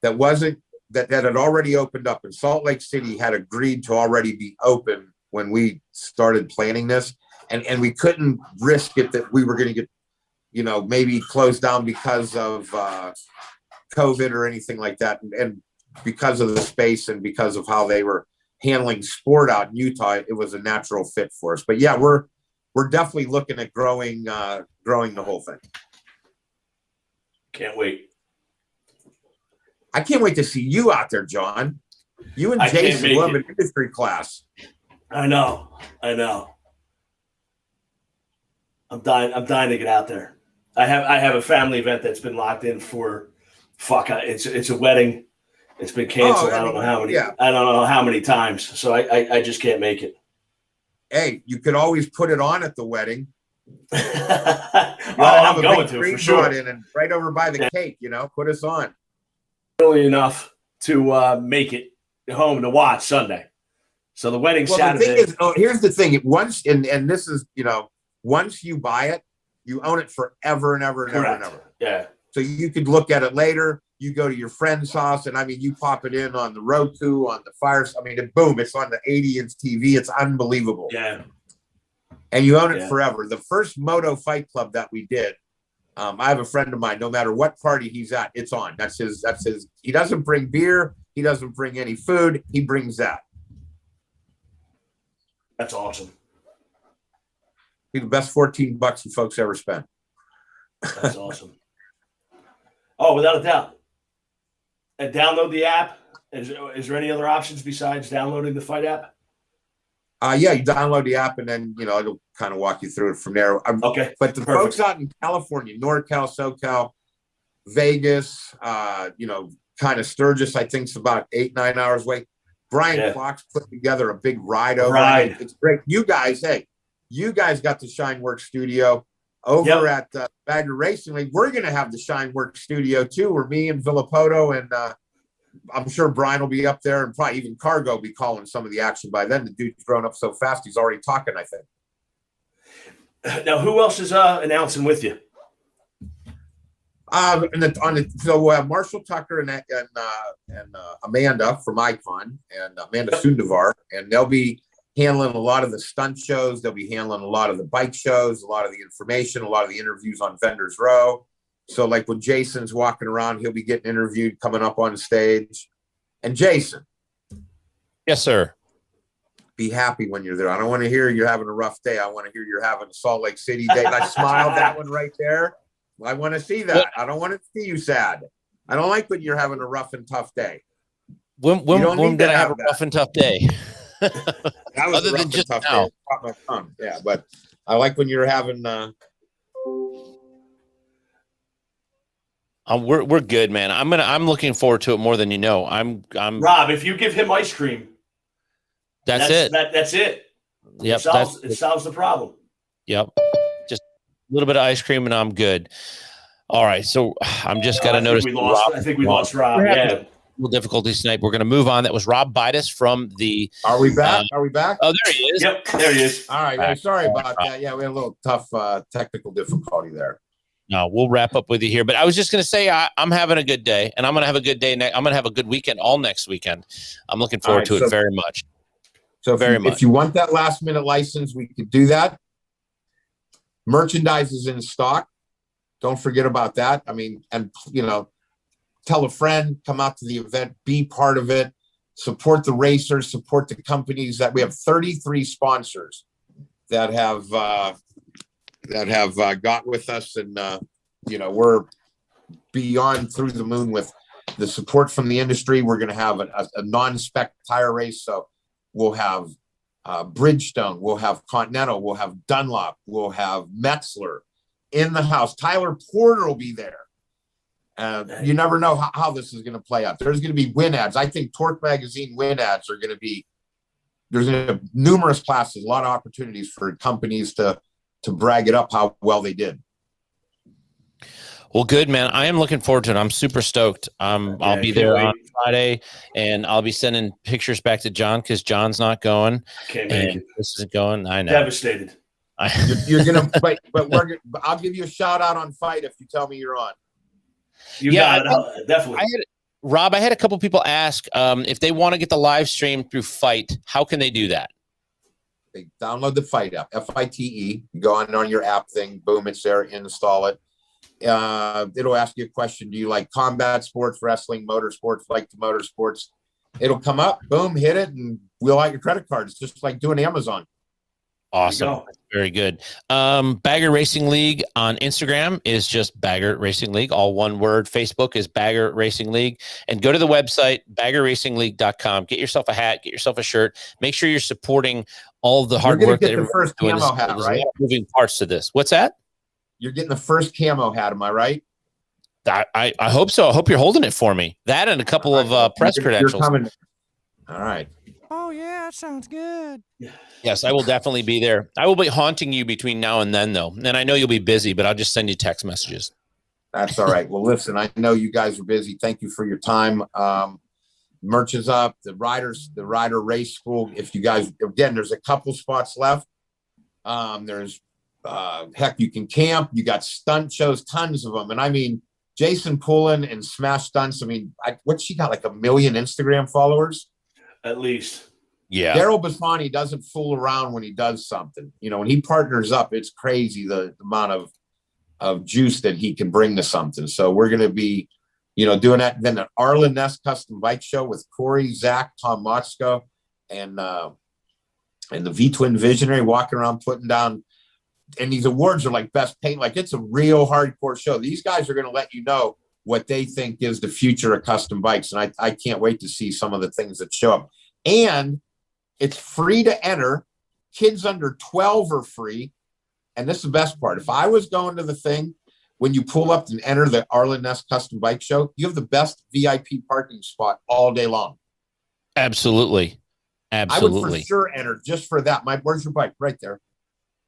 that wasn't that had already opened up, and Salt Lake City had agreed to already be open when we started planning this, and we couldn't risk it that we were going to get, maybe closed down because of COVID or anything like that, and because of the space and because of how they were handling sport out in Utah, it was a natural fit for us. But yeah, we're definitely looking at growing the whole thing. Can't wait. I can't wait to see you out there, John. You and Jason will have an industry class. I know. I'm dying to get out there. I have a family event that's been locked in for it's a wedding. It's been canceled. I don't know how many. Yeah. I don't know how many times. So I just can't make it. Hey, you could always put it on at the wedding. I'm going to for sure. And right over by the cake, put us on. Early enough to make it home to watch Sunday. So the wedding Saturday. The thing is, here's the thing. Once and this is, once you buy it, you own it forever and ever and ever and ever. Yeah. So you could look at it later. You go to your friend's house, and you pop it in on the Roku, on the Fire. Boom, it's on the 80-inch TV. It's unbelievable. Yeah. And you own it forever. The first Moto Fight Club that we did, I have a friend of mine, no matter what party he's at, it's on. That's his. He doesn't bring beer. He doesn't bring any food. He brings that. That's awesome. Be the best $14 you folks ever spent. That's awesome. Oh, without a doubt. And download the app. Is there any other options besides downloading the Fight app? Yeah, you download the app, and then it'll kind of walk you through it from there. Okay. But the folks out in California, NorCal, SoCal, Vegas, kind of Sturgis, I think it's about 8-9 hours away. Brian Clark's put together a big ride over. Right. It's great. You guys got the SHINE WERKS studio over at Bagger Racing League. We're going to have the SHINE WERKS studio too, where me and Villapoto and I'm sure Brian will be up there, and probably even Cargo will be calling some of the action by then. The dude's grown up so fast, he's already talking, I think. Now, who else is announcing with you? So we'll have Marshall Tucker and Amanda from Icon, and Amanda Sundavar, and they'll be handling a lot of the stunt shows. They'll be handling a lot of the bike shows, a lot of the information, a lot of the interviews on Vendors Row. So like when Jason's walking around, he'll be getting interviewed, coming up on stage. And Jason. Yes, sir. Be happy when you're there. I don't want to hear you're having a rough day. I want to hear you're having a Salt Lake City day. And I smiled that one right there. I want to see that. I don't want to see you sad. I don't like when you're having a rough and tough day. When did I have a rough and tough day? That was other than just now. Yeah, but I like when you're having. We're good, man. I'm looking forward to it more than you know. I'm Rob. If you give him ice cream, that's it. That's it. Yep. It solves the problem. Yep. Just a little bit of ice cream and I'm good. All right. So I'm just got to notice. I think we lost Rob. Yeah. Difficulties tonight. We're going to move on. That was Rob Buydos from the. Are we back? Are we back? Oh, there he is. Yep, there he is. All right. Back. Sorry about that. Yeah, we had a little tough technical difficulty there. No, we'll wrap up with you here. But I was just going to say I'm having a good day, and I'm going to have a good day. I'm going to have a good weekend all next weekend. I'm looking forward to it very much. So if you want that last minute license, we could do that. Merchandise is in stock. Don't forget about that. Tell a friend, come out to the event, be part of it, support the racers, support the companies that we have 33 sponsors that have got with us. And, we're beyond through the moon with the support from the industry. We're going to have a non-spec tire race. So we'll have Bridgestone, we'll have Continental, we'll have Dunlop, we'll have Metzler in the house. Tyler Porter will be there. You never know how this is going to play out. There's going to be win ads. I think Torque Magazine win ads are going to be, there's going to be numerous classes, a lot of opportunities for companies to brag it up how well they did. Well, good, man. I am looking forward to it. I'm super stoked. I'll be there on Friday, and I'll be sending pictures back to John because John's not going. Can't make it. This isn't going. I know. Devastated. You're gonna, but I'll give you a shout out on Fight if you tell me you're on. You got it. Definitely. Rob, I had a couple people ask if they want to get the live stream through Fight, how can they do that? They download the Fight app, FITE. Go on your app thing. Boom, it's there. Install it. It'll ask you a question. Do you like combat sports, wrestling, motorsports, like the motorsports? It'll come up. Boom, hit it, and we'll out your credit cards, just like doing Amazon. Awesome. Very good. Bagger Racing League on Instagram is just Bagger Racing League, all one word. Facebook is Bagger Racing League. And go to the website, baggerracingleague.com. Get yourself a hat, get yourself a shirt. Make sure you're supporting all of the hard work that everyone's doing. Camo hat, There's right? a lot of moving parts to this. What's that? You're getting the first camo hat, am I right? I hope so. I hope you're holding it for me. That and a couple of press credentials. All right. Oh, yeah, that sounds good. Yes, I will definitely be there. I will be haunting you between now and then, though. And I know you'll be busy, but I'll just send you text messages. That's all right. Well, listen, I know you guys are busy. Thank you for your time. Merch is up. The rider race school. If you guys, again, there's a couple spots left. There's heck, you can camp. You got stunt shows, tons of them. And I mean, Jason Poulin and Smash Stunts. I mean, what she got, like 1 million Instagram followers? At least. Yeah. Daryl Bassani doesn't fool around when he does something. You know, when he partners up, it's crazy the amount of juice that he can bring to something. So we're going to be, doing that. Then the Arlen Ness Custom Bike Show with Corey, Zach, Tom Motzko, and the V-Twin Visionary walking around putting down. And these awards are like best paint. Like, it's a real hardcore show. These guys are going to let you know what they think is the future of custom bikes. And I can't wait to see some of the things that show up. And it's free to enter. Kids under 12 are free. And this is the best part. If I was going to the thing, when you pull up and enter the Arlen Ness Custom Bike Show, you have the best VIP parking spot all day long. Absolutely. Absolutely. I would for sure enter just for that. Where's your bike? Right there.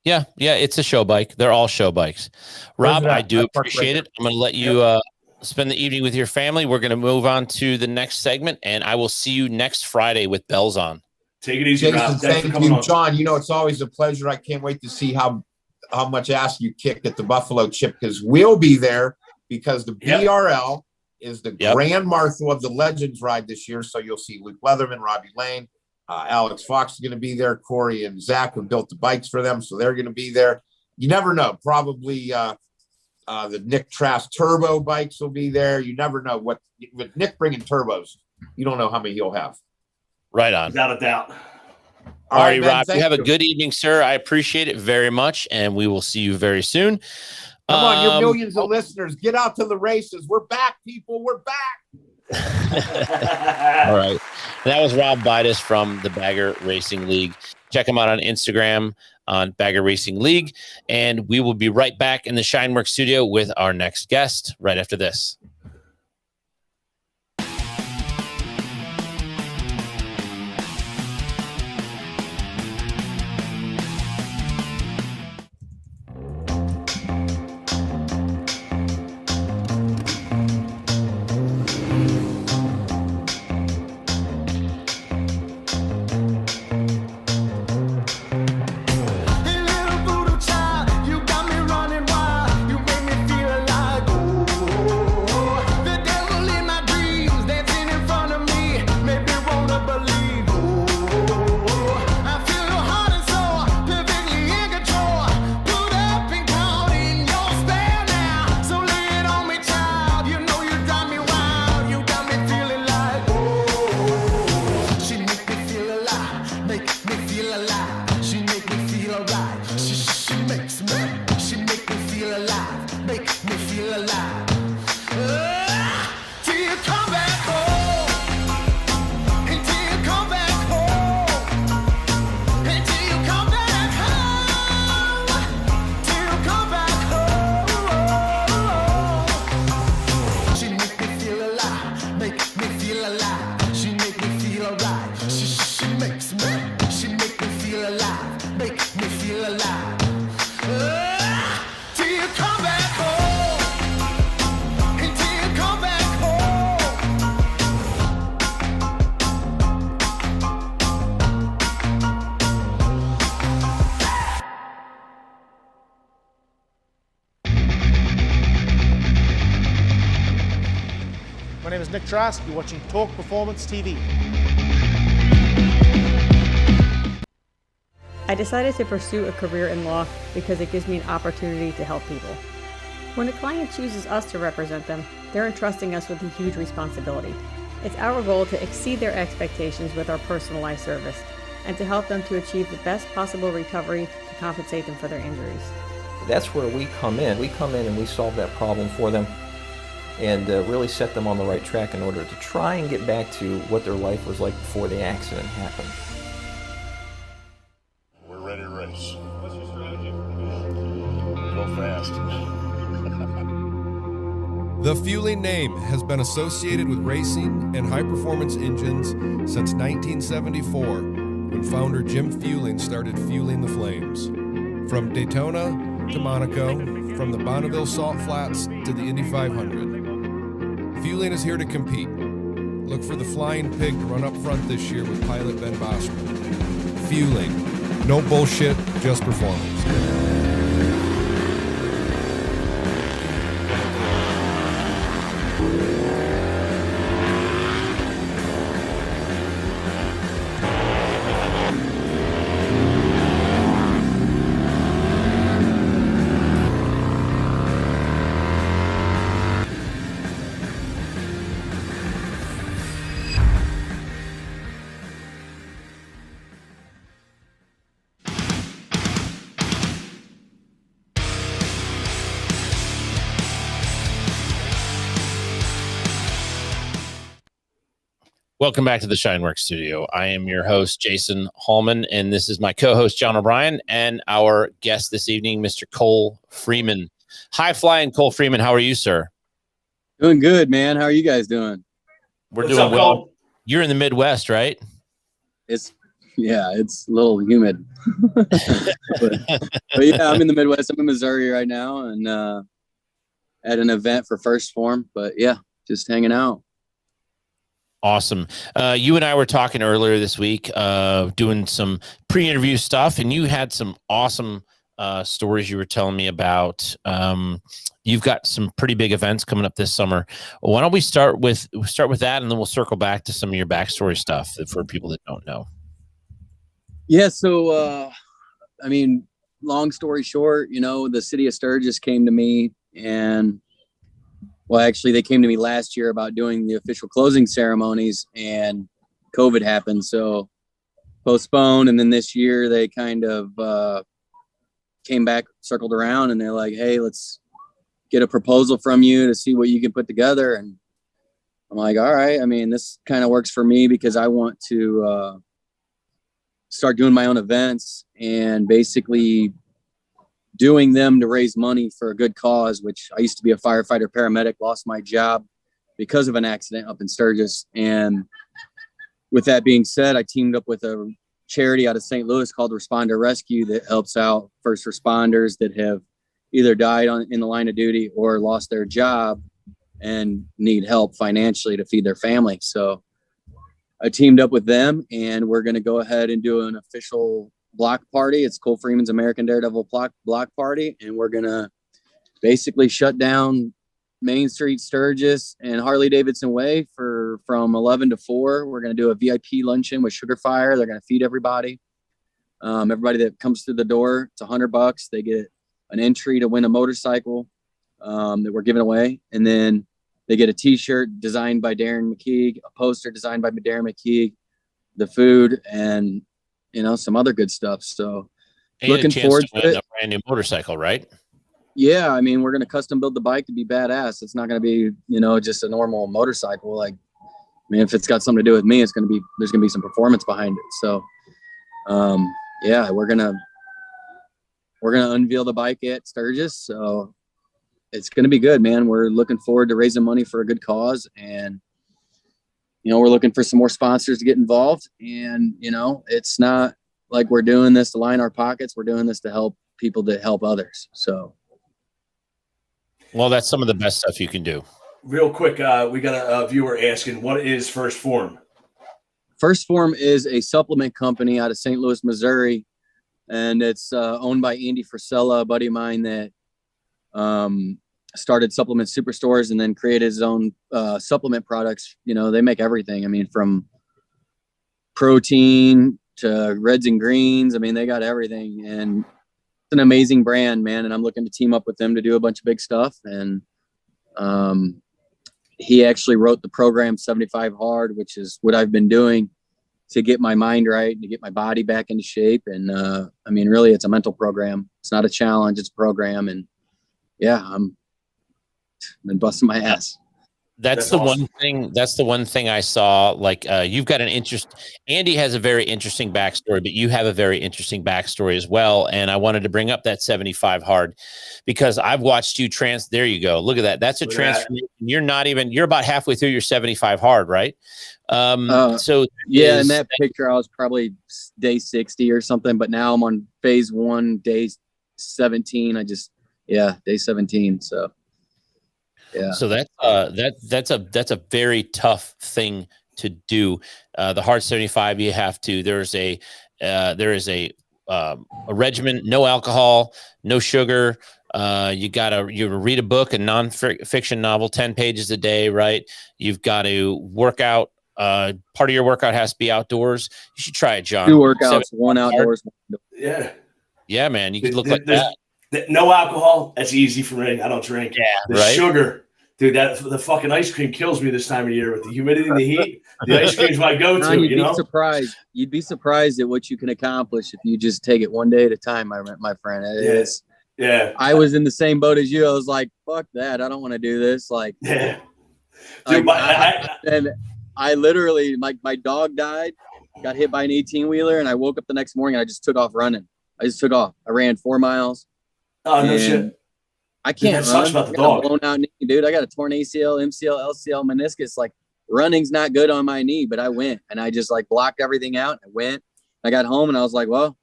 Yeah, it's a show bike. They're all show bikes. Rob, I do appreciate it. I'm going to let you spend the evening with your family. We're going to move on to the next segment, and I will see you next Friday with bells on. Take it easy, Jason. Thank you, John. It's always a pleasure. I can't wait to see how much ass you kicked at the Buffalo Chip, because we'll be there, because the BRL is the Grand Marshal of the Legends ride this year. So you'll see Luke Leatherman, Robbie Lane, Alex Fox is going to be there. Corey and Zach have built the bikes for them, so they're going to be there. You never know. Probably the Nick Trask Turbo bikes will be there. You never know what with Nick bringing turbos. You don't know how many he'll have. Right on. Without a doubt. All right, Rob. You have a good evening, sir. I appreciate it very much, and we will see you very soon. Come on, you millions of listeners. Get out to the races. We're back, people. We're back. All right. That was Rob Buydos from the Bagger Racing League. Check him out on Instagram on Bagger Racing League. And we will be right back in the SHINE WERKS studio with our next guest right after this. Nick Trask. You're watching Talk Performance TV. I decided to pursue a career in law because it gives me an opportunity to help people. When a client chooses us to represent them, they're entrusting us with a huge responsibility. It's our goal to exceed their expectations with our personalized service and to help them to achieve the best possible recovery to compensate them for their injuries. That's where we come in. We come in and we solve that problem for them and really set them on the right track in order to try and get back to what their life was like before the accident happened. We're ready to race. What's your strategy? Go fast. The Fueling name has been associated with racing and high-performance engines since 1974, when founder Jim Fueling started fueling the flames. From Daytona to Monaco, from the Bonneville Salt Flats to the Indy 500. Fueling is here to compete. Look for the Flying Pig to run up front this year with pilot Ben Bosco. Fueling. No bullshit, just performance. Welcome back to the SHINE WERKS studio. I am your host, Jason Hallman, and this is my co-host, John O'Brien, and our guest this evening, Mr. Cole Freeman. Hi, Flyin, Cole Freeman. How are you, sir? Doing good, man. How are you guys doing? We're doing well. Cole? You're in the Midwest, right? It's a little humid. but yeah, I'm in the Midwest. I'm in Missouri right now and at an event for First Form. But yeah, just hanging out. Awesome. You and I were talking earlier this week, doing some pre-interview stuff, and you had some awesome stories you were telling me about. You've got some pretty big events coming up this summer. Why don't we start with that, and then we'll circle back to some of your backstory stuff for people that don't know. Yeah. So, long story short, the city of Sturgis came to me and, well, actually, they came to me last year about doing the official closing ceremonies, and COVID happened, so postponed. And then this year, they kind of came back, circled around, and they're like, "Hey, let's get a proposal from you to see what you can put together." And I'm like, "All right." This kind of works for me because I want to start doing my own events and basically doing them to raise money for a good cause, which I used to be a firefighter paramedic, lost my job because of an accident up in Sturgis. And with that being said, I teamed up with a charity out of St. Louis called Responder Rescue that helps out first responders that have either died in the line of duty or lost their job and need help financially to feed their family. So I teamed up with them, and we're going to go ahead and do an official block party. It's Cole Freeman's American Daredevil block party, and we're gonna basically shut down Main Street, Sturgis, and Harley Davidson Way from 11 to 4. We're gonna do a VIP luncheon with Sugar Fire. They're gonna feed everybody. Everybody that comes through the door, it's $100. They get an entry to win a motorcycle that we're giving away, and then they get a T-shirt designed by Darren McKeague, a poster designed by Darren McKeague, the food, and some other good stuff. So and looking forward to it. A brand new motorcycle, right? Yeah. We're going to custom build the bike to be badass. It's not going to be, just a normal motorcycle. If it's got something to do with me, there's going to be some performance behind it. So, we're going to unveil the bike at Sturgis. So it's going to be good, man. We're looking forward to raising money for a good cause, and we're looking for some more sponsors to get involved. And, it's not like we're doing this to line our pockets. We're doing this to help people that help others. So. Well, that's some of the best stuff you can do. Real quick, we got a viewer asking, what is First Form? First Form is a supplement company out of St. Louis, Missouri. And it's owned by Andy Frisella, a buddy of mine that started supplement superstores and then created his own supplement products. You know, they make everything. I mean, from protein to reds and greens. I mean, they got everything, and it's an amazing brand, man. And I'm looking to team up with them to do a bunch of big stuff. And he actually wrote the program 75 Hard, which is what I've been doing to get my mind right and to get my body back into shape. And I mean, really, it's a mental program. It's not a challenge, it's a program. And yeah, I've been busting my ass. That's the awesome. That's the one thing I saw. Like, you've got an interest. Andy has a very interesting backstory, but you have a very interesting backstory as well. And I wanted to bring up that 75 Hard because I've watched you there you go. Look at that. That's a transformation. You're about halfway through your 75 Hard, right? So yeah, in that picture, I was probably day 60 or something, but now I'm on phase 1, day 17. Day 17. So. Yeah. So that's a very tough thing to do. The Hard 75, you have to. There is a regimen, no alcohol, no sugar. You read a book, a non-fiction novel, 10 pages a day, right? You've got to work out. Part of your workout has to be outdoors. You should try it, John. 2 workouts, 1 outdoors. Yeah, man. You could look like that. No alcohol. That's easy for me. I don't drink. Yeah, the sugar. Dude, the fucking ice cream kills me this time of year with the humidity and the heat. The ice cream's my go-to. You'd be surprised at what you can accomplish if you just take it one day at a time, my friend. I was in the same boat as you. I was like, fuck that. I don't want to do this. Like, yeah. Dude, and I literally, my dog died, got hit by an 18-wheeler, and I woke up the next morning and I just took off running. I ran 4 miles. Oh, no shit. I can't run. About the dog. Blown out knee, dude. I got a torn ACL, MCL, LCL, meniscus. Like, running's not good on my knee, but I went and I just like blocked everything out. I went. I got home and I was like, well,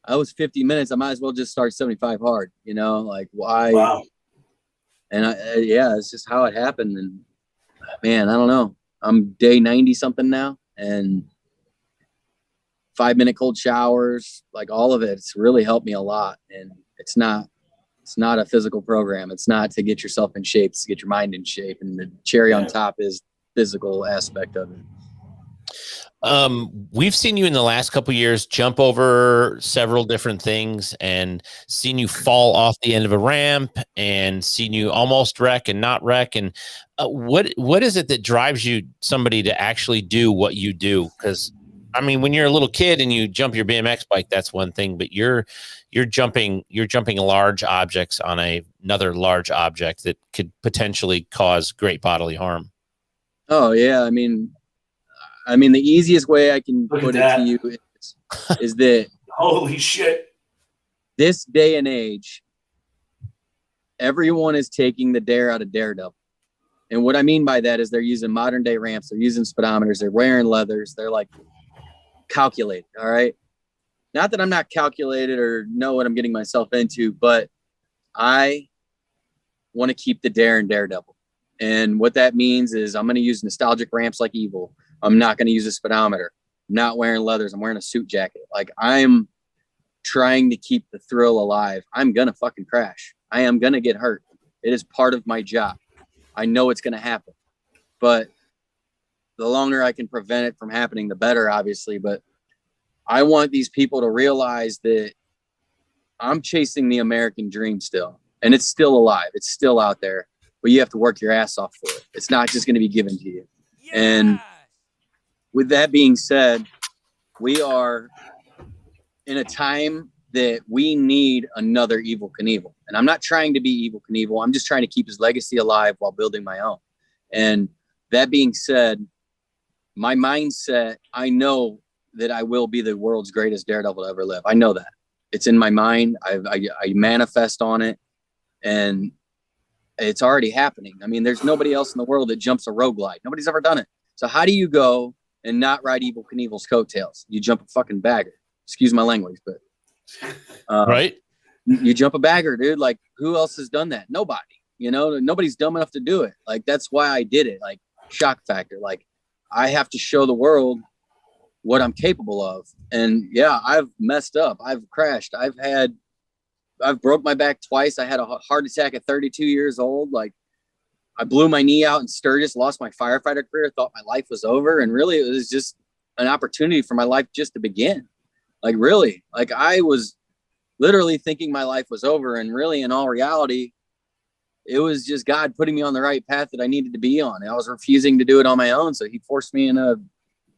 I was 50 minutes. I might as well just start 75 Hard. You know, like why? Wow. And it's just how it happened. And man, I don't know. I'm day 90 something now, and 5-minute cold showers, like all of it. It's really helped me a lot. And it's not a physical program. It's not to get yourself in shape. It's to get your mind in shape. And the cherry on top is physical aspect of it. We've seen you in the last couple of years jump over several different things and seen you fall off the end of a ramp and seen you almost wreck and not wreck. And what is it that drives somebody to actually do what you do? Because I mean, when you're a little kid and you jump your BMX bike, that's one thing, but you're jumping large objects on another large object that could potentially cause great bodily harm. Oh yeah. I mean, the easiest way I can put it to you is that holy shit. This day and age, everyone is taking the dare out of Daredevil. And what I mean by that is they're using modern day ramps, they're using speedometers, they're wearing leathers, they're like calculated. All right. Not that I'm not calculated or know what I'm getting myself into, but I want to keep the dare in Daredevil. And what that means is I'm going to use nostalgic ramps like Evil. I'm not going to use a speedometer. I'm not wearing leathers. I'm wearing a suit jacket. Like, I'm trying to keep the thrill alive. I'm going to fucking crash. I am going to get hurt. It is part of my job. I know it's going to happen, but the longer I can prevent it from happening, the better, obviously. But I want these people to realize that I'm chasing the American dream still, and it's still alive. It's still out there, but you have to work your ass off for it. It's not just going to be given to you. Yeah. And with that being said, we are in a time that we need another Evel Knievel. And I'm not trying to be Evel Knievel. I'm just trying to keep his legacy alive while building my own. And that being said, my mindset, I know that I will be the world's greatest daredevil to ever live. I know that. It's in my mind. I manifest on it, and it's already happening. I mean, there's nobody else in the world that jumps a rogue glide. Nobody's ever done it. So how do you go and not ride Evel Knievel's coattails? You jump a fucking bagger. Excuse my language, but right. You jump a bagger, dude. Like, who else has done that? Nobody. You know, nobody's dumb enough to do it. Like, that's why I did it. Like, shock factor. Like, I have to show the world what I'm capable of. And yeah, I've messed up. I've crashed. I've had I've broke my back twice. I had a heart attack at 32 years old. Like, I blew my knee out in Sturgis, lost my firefighter career, thought my life was over. And really, it was just an opportunity for my life just to begin. Like, really, like, I was literally thinking my life was over. And really, in all reality, it was just God putting me on the right path that I needed to be on. And I was refusing to do it on my own. So he forced me in a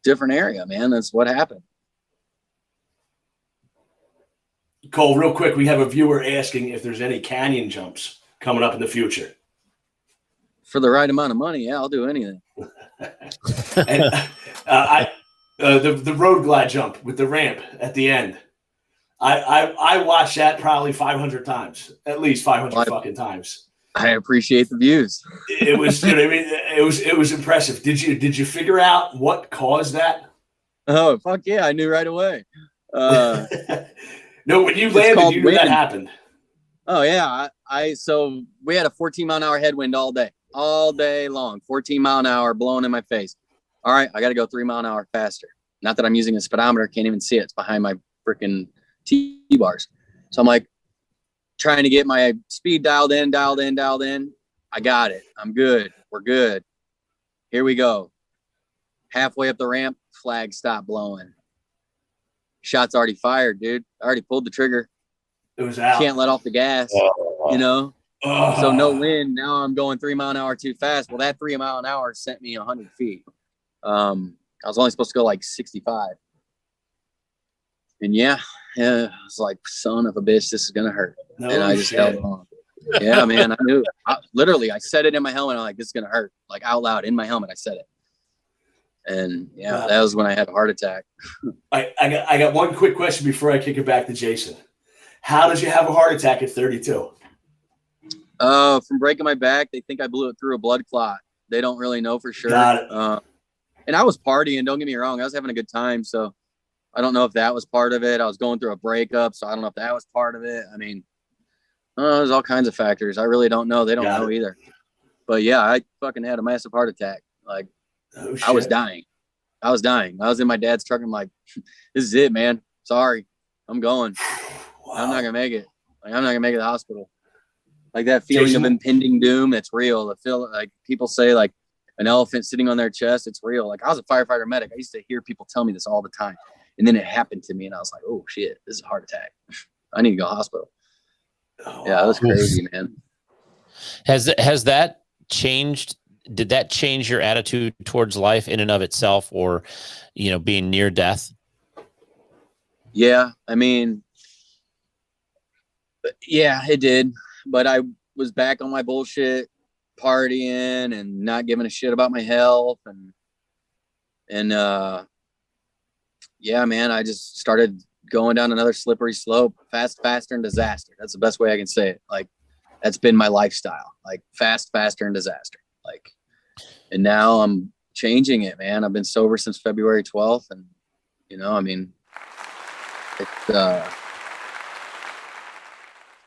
different area, man. That's what happened. Cole, real quick, we have a viewer asking if there's any canyon jumps coming up in the future. For the right amount of money, yeah, I'll do anything. And the road glide jump with the ramp at the end. I watched that probably 500 times, at least 500 fucking times. I appreciate the views. It was, you know what I mean? It was impressive. Did you figure out what caused that? Oh, fuck yeah, I knew right away. No, when you landed, you knew that happened. Oh yeah, so we had a 14-mile-an-hour headwind all day long, 14 mile an hour blowing in my face. All right, I got to go 3 mile an hour faster. Not that I'm using a speedometer, can't even see it. It's behind my freaking T-bars. So I'm like trying to get my speed dialed in. I got it. I'm good. We're good. Here we go. Halfway up the ramp, flag stopped blowing. Shot's already fired, dude. I already pulled the trigger. It was out. Can't let off the gas, you know? So no wind. Now I'm going 3 mile an hour too fast. Well, that 3 mile an hour sent me 100 feet. I was only supposed to go like 65. And yeah, I was like, son of a bitch, this is going to hurt. No and I just shit. held on. Yeah, man, I knew. Literally, I said it in my helmet. I'm like, this is going to hurt. Like out loud in my helmet, I said it. And yeah, that was when I had a heart attack. I got one quick question before I kick it back to Jason. How did you have a heart attack at 32? From breaking my back, they think I blew it through a blood clot. They don't really know for sure. Got it. And I was partying, don't get me wrong. I was having a good time. So I don't know if that was part of it. I was going through a breakup, so I don't know if that was part of it. I mean, there's all kinds of factors. I really don't know. They don't know either. But yeah, I fucking had a massive heart attack. Like, I was dying. I was in my dad's truck. I'm like, this is it, man. Sorry. I'm going. Wow. I'm not going to make it. Like, I'm not going to make it to the hospital. Like that feeling of impending doom, that's real. The feel like people say like an elephant sitting on their chest, it's real. Like I was a firefighter medic. I used to hear people tell me this all the time. And then it happened to me and I was like, oh shit, this is a heart attack. I need to go to the hospital. Yeah, it was crazy, man. Has that changed? Did that change your attitude towards life in and of itself, or, you know, being near death? Yeah, I mean, yeah, it did. But I was back on my bullshit, partying and not giving a shit about my health. And yeah, man, I just started going down another slippery slope, fast, faster, and disaster. That's the best way I can say it. Like, that's been my lifestyle, like fast, faster, and disaster. Like, and now I'm changing it, man. I've been sober since February 12th. And, you know, I mean, it's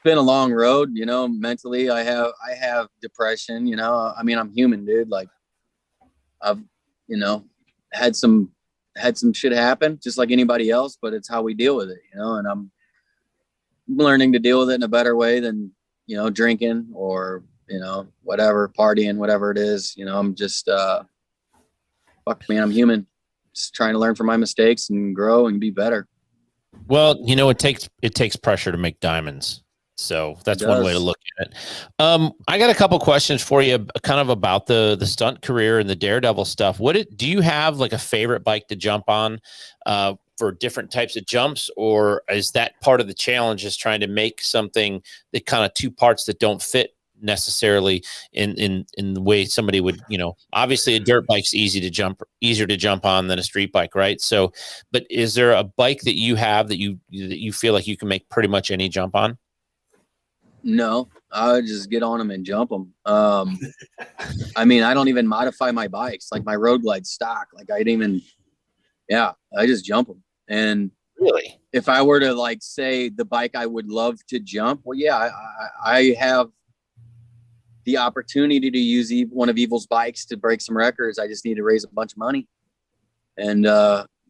been a long road, you know. Mentally, I have depression, you know. I mean, I'm human, dude. Like, I've, you know, had some shit happen just like anybody else, but it's how we deal with it, you know. And I'm learning to deal with it in a better way than, you know, drinking or, you know, whatever, partying, whatever it is. You know, I'm just fuck, man, I'm human, just trying to learn from my mistakes and grow and be better. Well, you know, it takes pressure to make diamonds. So that's one way to look at it. I got a couple questions for you, kind of about the stunt career and the daredevil stuff. Do you have like a favorite bike to jump on for different types of jumps, or is that part of the challenge, is trying to make something that kind of two parts that don't fit necessarily in the way somebody would, you know, obviously a dirt bike's easier to jump on than a street bike, right? So, but is there a bike that you have that you feel like you can make pretty much any jump on? No, I would just get on them and jump them. I mean, I don't even modify my bikes. Like my road glide stock. Like I just jump them. And really, if I were to like say the bike I would love to jump, well, yeah, I have the opportunity to use one of Evil's bikes to break some records. I just need to raise a bunch of money. And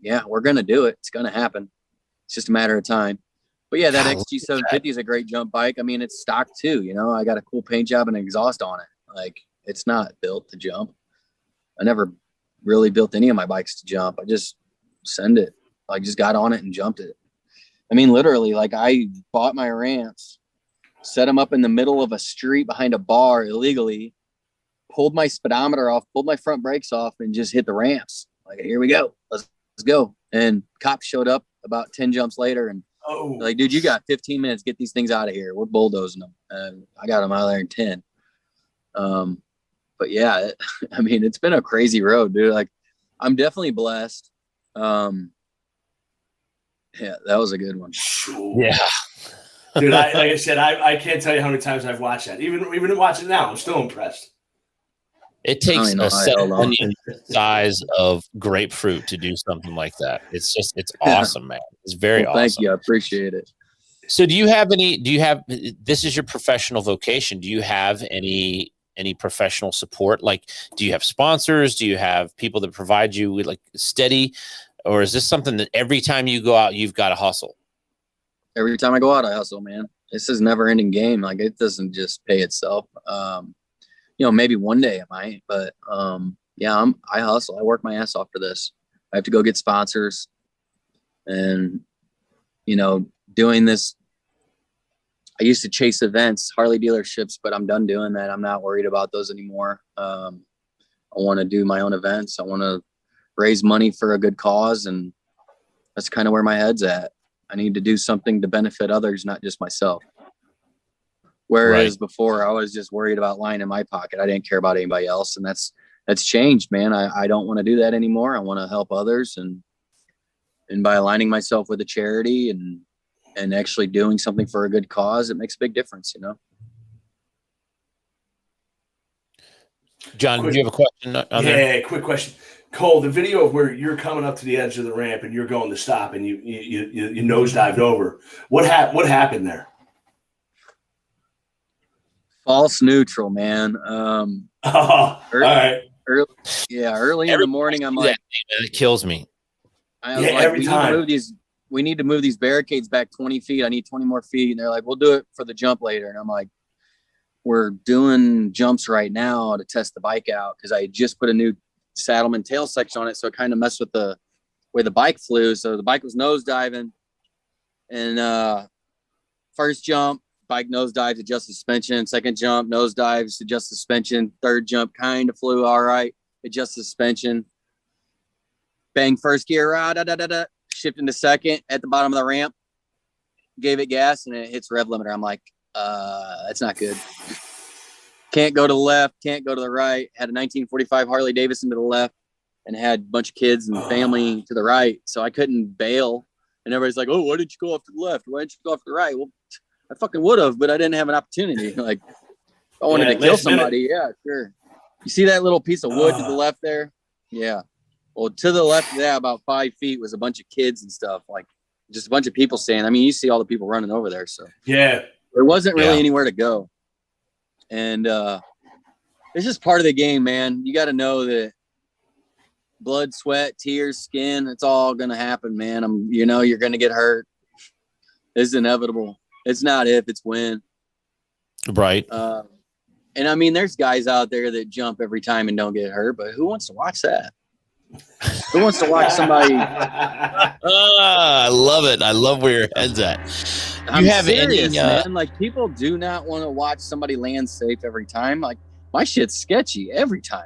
yeah, we're going to do it. It's going to happen. It's just a matter of time. But yeah, that XG750 is a great jump bike. I mean, it's stock too, you know, I got a cool paint job and exhaust on it. Like, it's not built to jump. I never really built any of my bikes to jump. I just send it. I just got on it and jumped it. I mean, literally, like, I bought my ramps, set them up in the middle of a street behind a bar illegally, pulled my speedometer off, pulled my front brakes off, and just hit the ramps. Like, here we go. Let's go. And cops showed up about 10 jumps later and like, dude, you got 15 minutes. Get these things out of here. We're bulldozing them. And I got them out of there in 10. But yeah, I mean, it's been a crazy road, dude. Like, I'm definitely blessed. Yeah, that was a good one. Yeah. Dude, like I said, I can't tell you how many times I've watched that. Even watching now, I'm still impressed. It takes a set onion size of grapefruit to do something like that. It's awesome, man. It's very awesome. Thank you. I appreciate it. So this is your professional vocation. Do you have any professional support? Like, do you have sponsors? Do you have people that provide you with like steady, or is this something that every time you go out, you've got to hustle? Every time I go out, I hustle, man. This is a never ending game. Like, it doesn't just pay itself. You know, maybe one day it might, but yeah, I hustle. I work my ass off for this. I have to go get sponsors, and you know, doing this. I used to chase events, Harley dealerships, but I'm done doing that. I'm not worried about those anymore. I want to do my own events. I want to raise money for a good cause, and that's kind of where my head's at. I need to do something to benefit others, not just myself. Whereas before I was just worried about lying in my pocket. I didn't care about anybody else. And that's changed, man. I don't want to do that anymore. I want to help others. And by aligning myself with a charity and actually doing something for a good cause, it makes a big difference, you know? John, do you have a question? Yeah, quick question. Cole, the video of where you're coming up to the edge of the ramp and you're going to stop and you nosedived over. What happened there? False neutral, man. All right. Early in the morning, I'm like, it kills me. I was like, we need to move these barricades back 20 feet. I need 20 more feet. And they're like, we'll do it for the jump later. And I'm like, we're doing jumps right now to test the bike out, because I just put a new saddleman tail section on it, so it kind of messed with the way the bike flew. So the bike was nose diving, and first jump, bike nose dives, adjust suspension. Second jump, nose dives, adjust suspension. Third jump, kind of flew all right, adjust suspension. Bang first gear, shift into second at the bottom of the ramp, gave it gas, and it hits rev limiter. I'm like, that's not good. Can't go to the left, can't go to the right. Had a 1945 Harley Davidson to the left, and had a bunch of kids and family to the right. So I couldn't bail. And everybody's like, oh, why didn't you go off to the left? Why didn't you go off to the right? Well, I fucking would have, but I didn't have an opportunity. Like, if I wanted to kill somebody. Yeah, sure. You see that little piece of wood to the left there? Yeah. Well, to the left of that, about 5 feet, was a bunch of kids and stuff. Like, just a bunch of people standing. I mean, you see all the people running over there. So yeah, there wasn't really anywhere to go. And it's just part of the game, man. You got to know that blood, sweat, tears, skin, it's all going to happen, man. You're going to get hurt. It's inevitable. It's not if, it's when. Right. And I mean, there's guys out there that jump every time and don't get hurt, but who wants to watch that? Who wants to watch somebody? I love it. I love where your head's at. I'm serious, man. Like, people do not want to watch somebody land safe every time. Like, my shit's sketchy every time.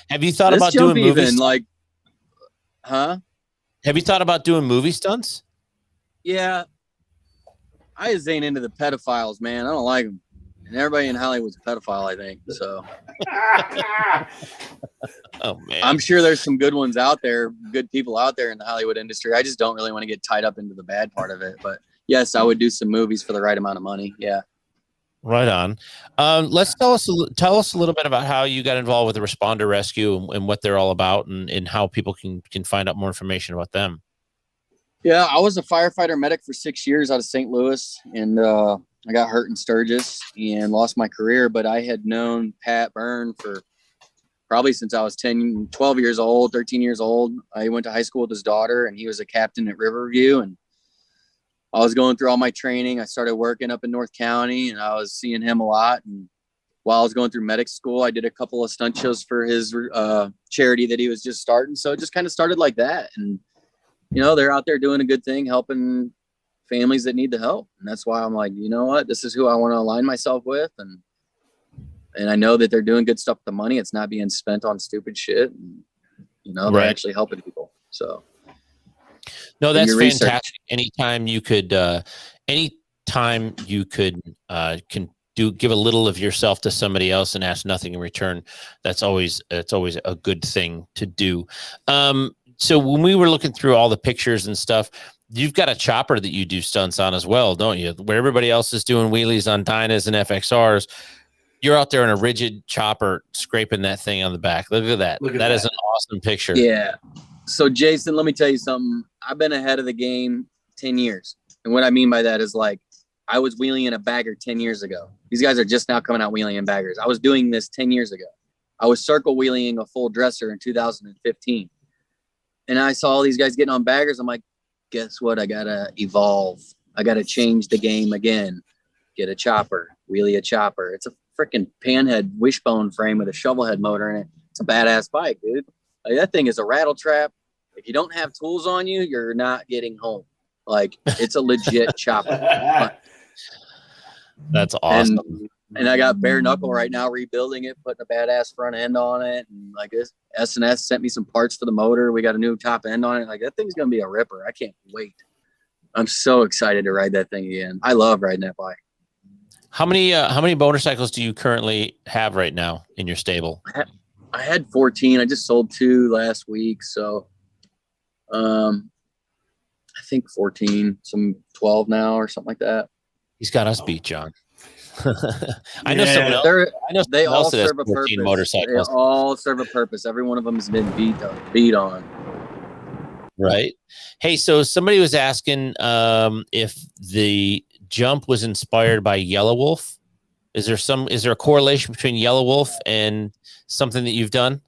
Have you thought about doing movies? Like, huh? Have you thought about doing movie stunts? Yeah. I just ain't into the pedophiles, man. I don't like them. And everybody in Hollywood's a pedophile, I think. So, oh man, I'm sure there's some good ones out there, good people out there in the Hollywood industry. I just don't really want to get tied up into the bad part of it. But yes, I would do some movies for the right amount of money. Yeah. Right on. Let's tell us a little bit about how you got involved with the Responder Rescue and what they're all about, and how people can find out more information about them. Yeah, I was a firefighter medic for 6 years out of St. Louis, and I got hurt in Sturgis and lost my career, but I had known Pat Byrne for probably since I was 12 years old, 13 years old. I went to high school with his daughter, and he was a captain at Riverview, and I was going through all my training. I started working up in North County, and I was seeing him a lot. And while I was going through medic school, I did a couple of stunt shows for his charity that he was just starting. So it just kind of started like that. And, you know, they're out there doing a good thing, helping families that need the help. And that's why I'm like, you know what, this is who I want to align myself with. And I know that they're doing good stuff with the money. It's not being spent on stupid shit. And, you know, they're actually helping people. So. No, that's fantastic. Anytime you could can give a little of yourself to somebody else and ask nothing in return, it's always a good thing to do. So when we were looking through all the pictures and stuff, you've got a chopper that you do stunts on as well, don't you? Where everybody else is doing wheelies on Dynas and FXRs, you're out there in a rigid chopper scraping that thing on the back. Look at that. That is an awesome picture. Yeah. So Jason, let me tell you something. I've been ahead of the game 10 years. And what I mean by that is, like, I was wheeling in a bagger 10 years ago. These guys are just now coming out wheeling in baggers. I was doing this 10 years ago. I was circle wheeling a full dresser in 2015. And I saw all these guys getting on baggers. I'm like, guess what? I got to evolve. I got to change the game again. Get a chopper, wheelie a chopper. It's a freaking panhead wishbone frame with a shovel head motor in it. It's a badass bike, dude. Like, that thing is a rattle trap. If you don't have tools on you, you're not getting home. Like, it's a legit chopper. That's awesome. And I got bare knuckle right now, rebuilding it, putting a badass front end on it. And like, this S&S sent me some parts for the motor. We got a new top end on it. Like, that thing's going to be a ripper. I can't wait. I'm so excited to ride that thing again. I love riding that bike. How many motorcycles do you currently have right now in your stable? I had 14. I just sold 2 last week. So, I think 14, some 12 now or something like that. He's got us beat, John. I know someone else. They all serve a 14 purpose. motorcycles. They all serve a purpose. Every one of them has been beat on. Right. Hey, so somebody was asking if the jump was inspired by Yellow Wolf. Is there a correlation between Yellow Wolf and something that you've done?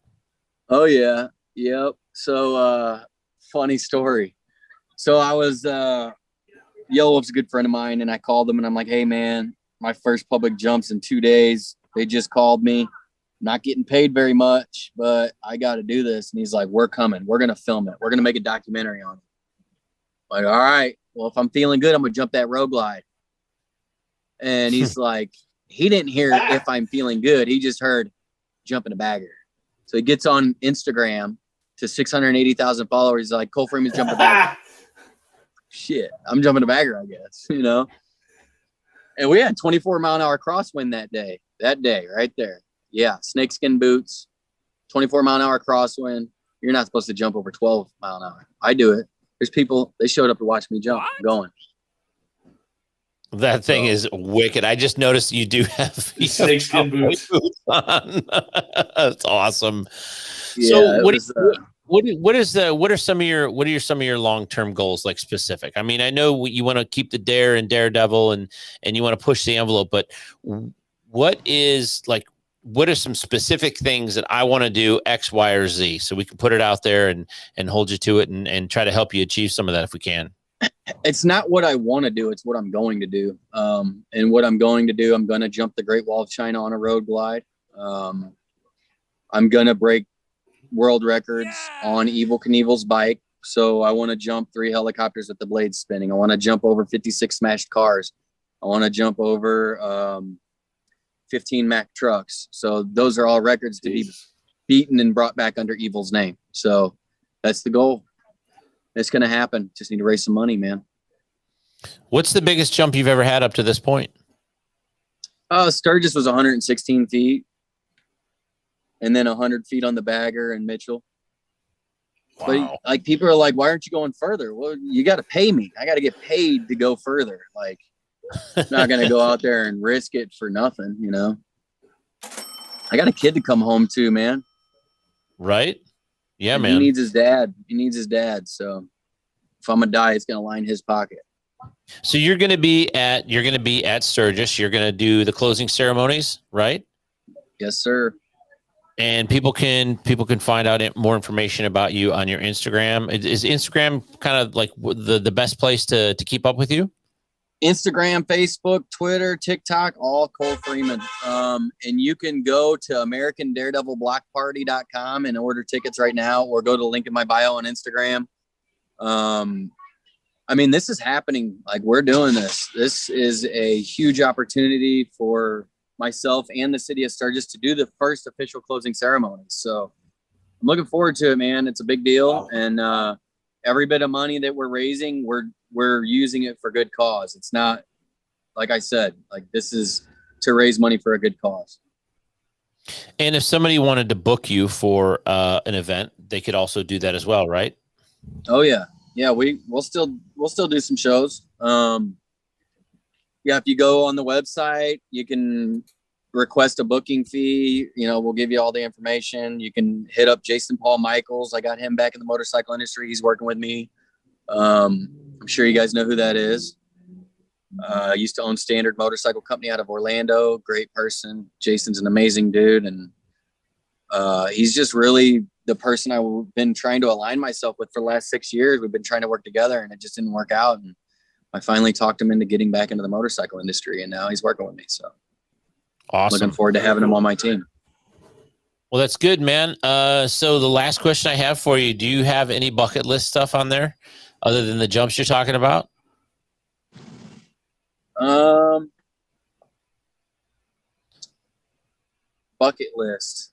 Oh yeah. Yep. So funny story. So I was Yellow Wolf's a good friend of mine, and I called them and I'm like, hey man, my first public jump's in 2 days. They just called me. Not getting paid very much, but I got to do this. And he's like, we're coming. We're going to film it. We're going to make a documentary on it. Like, all right, well, if I'm feeling good, I'm going to jump that road glide. And he's like, he didn't hear if I'm feeling good. He just heard jumping a bagger. So he gets on Instagram to 680,000 followers. He's like, Cole Freeman's jumping a bagger. Shit, I'm jumping a bagger, I guess, you know? And we had 24-mile-an-hour crosswind that day right there. Yeah, snakeskin boots, 24-mile-an-hour crosswind. You're not supposed to jump over 12 mile an hour. I do it. There's people, they showed up to watch me jump. I'm going. That thing is wicked. I just noticed you do have snakeskin boots on. That's awesome. Yeah, so what are some of your long-term goals, like specific? I mean, I know you want to keep the dare and daredevil and you want to push the envelope, but what are some specific things that I want to do X, Y, or Z, so we can put it out there and hold you to it and try to help you achieve some of that if we can? It's not what I want to do. It's what I'm going to do. And what I'm going to do, I'm going to jump the Great Wall of China on a road glide. I'm going to break world records on Evel Knievel's bike. So I want to jump 3 helicopters with the blades spinning. I want to jump over 56 smashed cars. I want to jump over 15 Mack trucks. So those are all records to be beaten and brought back under Evel's name. So that's the goal. It's going to happen. Just need to raise some money, man. What's the biggest jump you've ever had up to this point? Sturgis was 116 feet. And then 100 feet on the bagger and Mitchell. Wow. But like, people are like, why aren't you going further? Well, you got to pay me. I got to get paid to go further. Like, I'm not going to go out there and risk it for nothing, you know? I got a kid to come home to, man. Right? Yeah, and man. He needs his dad. So if I'm going to die, it's going to line his pocket. So you're going to be at Sturgis. You're going to do the closing ceremonies, right? Yes, sir. And people can find out more information about you on your Instagram. Is Instagram kind of like the best place to keep up with you? Instagram, Facebook, Twitter, TikTok, all Cole Freeman. And you can go to AmericanDaredevilBlockParty.com and order tickets right now, or go to the link in my bio on Instagram. I mean, this is happening. Like, we're doing this. This is a huge opportunity for myself and the city of Sturgis to do the first official closing ceremony. So I'm looking forward to it, man. It's a big deal. And every bit of money that we're raising, we're using it for good cause. It's not, like I said, like, this is to raise money for a good cause. And if somebody wanted to book you for an event, they could also do that as well, right? Oh yeah. Yeah, we'll still do some shows. Yeah, if you go on the website, you can request a booking fee. You know, we'll give you all the information. You can hit up Jason Paul Michaels. I got him back in the motorcycle industry. He's working with me. I'm sure you guys know who that is. I used to own Standard Motorcycle Company out of Orlando. Great person. Jason's an amazing dude. And he's just really the person I've been trying to align myself with for the last 6 years. We've been trying to work together, and it just didn't work out. And I finally talked him into getting back into the motorcycle industry, and now he's working with me. So awesome. Looking forward to having him on my team. Well, that's good, man. So the last question I have for you, do you have any bucket list stuff on there other than the jumps you're talking about? Bucket list.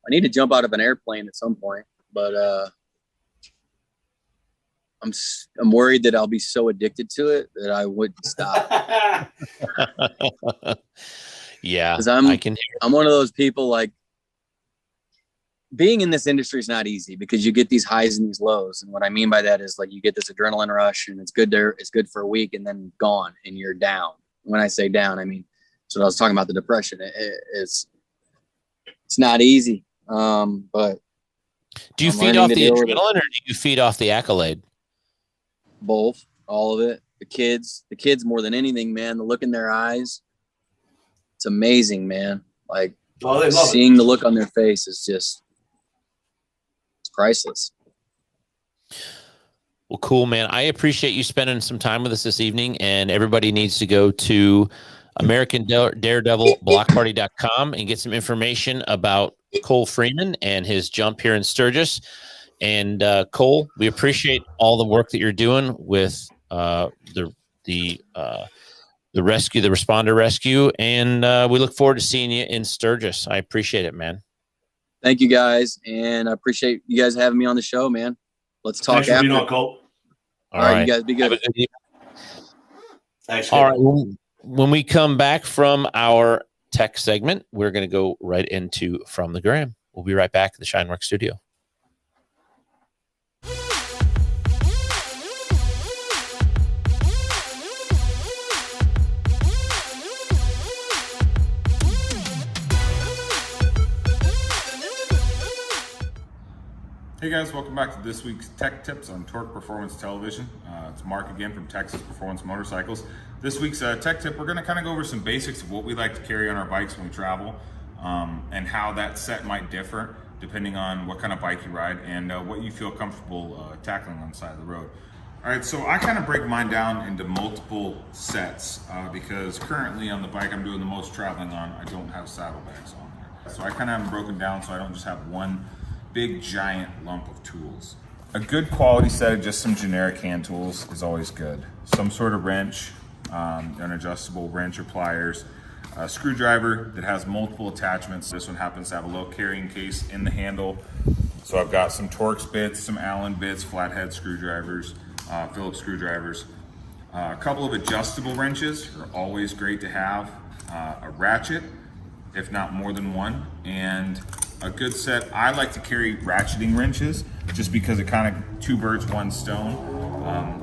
I need to jump out of an airplane at some point, but I'm worried that I'll be so addicted to it that I wouldn't stop. Yeah, because I'm one of those people, like, being in this industry is not easy because you get these highs and these lows. And what I mean by that is, like, you get this adrenaline rush and it's good for a week and then gone and you're down. When I say down, I mean, so I was talking about the depression. It's not easy. But do you feed off the adrenaline or do you feed off the accolade? Both, all of it. The kids more than anything, man. The look in their eyes, it's amazing, man. Like, seeing the look on their face is just, it's priceless. Well, cool, man. I appreciate you spending some time with us this evening, and everybody needs to go to AmericanDaredevilBlockParty.com and get some information about Cole Freeman and his jump here in Sturgis. And Cole, we appreciate all the work that you're doing with the rescue, the responder rescue, and we look forward to seeing you in Sturgis. I appreciate it, man. Thank you, guys, and I appreciate you guys having me on the show, man. Let's talk Thanks for after. being on, Cole. All right, you guys be good. Thanks. All right. When we come back from our tech segment, we're going to go right into From the Gram. We'll be right back at the SHINE WERKS studio. Hey guys, welcome back to this week's Tech Tips on Torque Performance Television. It's Mark again from Texas Performance Motorcycles. This week's tech tip, we're going to kind of go over some basics of what we like to carry on our bikes when we travel, and how that set might differ depending on what kind of bike you ride and what you feel comfortable tackling on the side of the road. All right, so I kind of break mine down into multiple sets because currently on the bike I'm doing the most traveling on, I don't have saddlebags on there. So I kind of have them broken down so I don't just have one big giant lump of tools. A good quality set of just some generic hand tools is always good. Some sort of wrench, an adjustable wrench or pliers, a screwdriver that has multiple attachments. This one happens to have a low carrying case in the handle. So I've got some Torx bits, some Allen bits, flathead screwdrivers, Phillips screwdrivers. A couple of adjustable wrenches are always great to have. A ratchet, if not more than one, and a good set. I like to carry ratcheting wrenches just because it kind of two birds, one stone.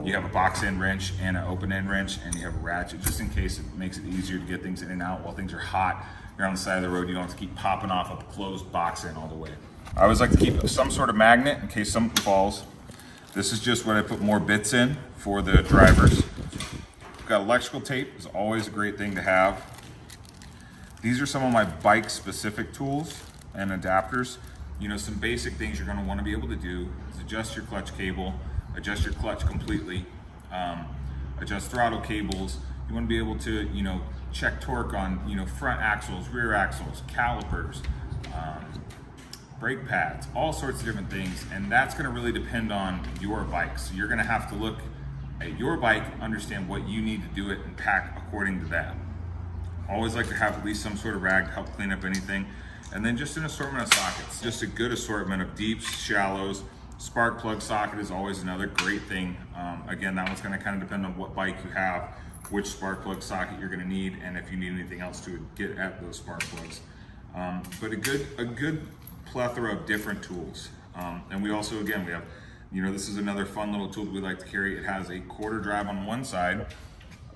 You have a box end wrench and an open end wrench, and you have a ratchet just in case it makes it easier to get things in and out while things are hot. You're on the side of the road, you don't have to keep popping off a closed box end all the way. I always like to keep some sort of magnet in case something falls. This is just what I put more bits in for the drivers. I've got electrical tape, is always a great thing to have. These are some of my bike specific tools. and adapters. You know, some basic things you're going to want to be able to do is adjust your clutch cable, adjust your clutch completely, adjust throttle cables. You want to be able to, you know, check torque on, you know, front axles, rear axles, calipers, brake pads, all sorts of different things. And that's going to really depend on your bike. So you're going to have to look at your bike, understand what you need to do it, and pack according to that. Always like to have at least some sort of rag to help clean up anything. And then just an assortment of sockets, just a good assortment of deeps, shallows. Spark plug socket is always another great thing. Again, that one's going to kind of depend on what bike you have, which spark plug socket you're going to need, and if you need anything else to get at those spark plugs. But a good plethora of different tools. And we also, again, we have, you know, this is another fun little tool that we like to carry. It has a quarter drive on one side,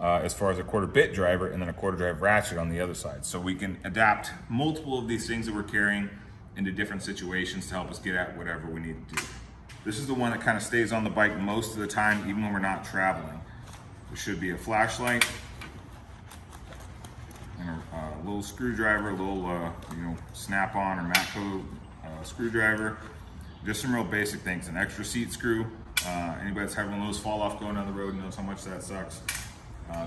as far as a quarter bit driver, and then a quarter drive ratchet on the other side. So we can adapt multiple of these things that we're carrying into different situations to help us get at whatever we need to do. This is the one that kind of stays on the bike most of the time, even when we're not traveling. There should be a flashlight, and a little screwdriver, a little you know, snap-on or Matco screwdriver. Just some real basic things. An extra seat screw. Anybody that's having one of those fall off going down the road knows how much that sucks.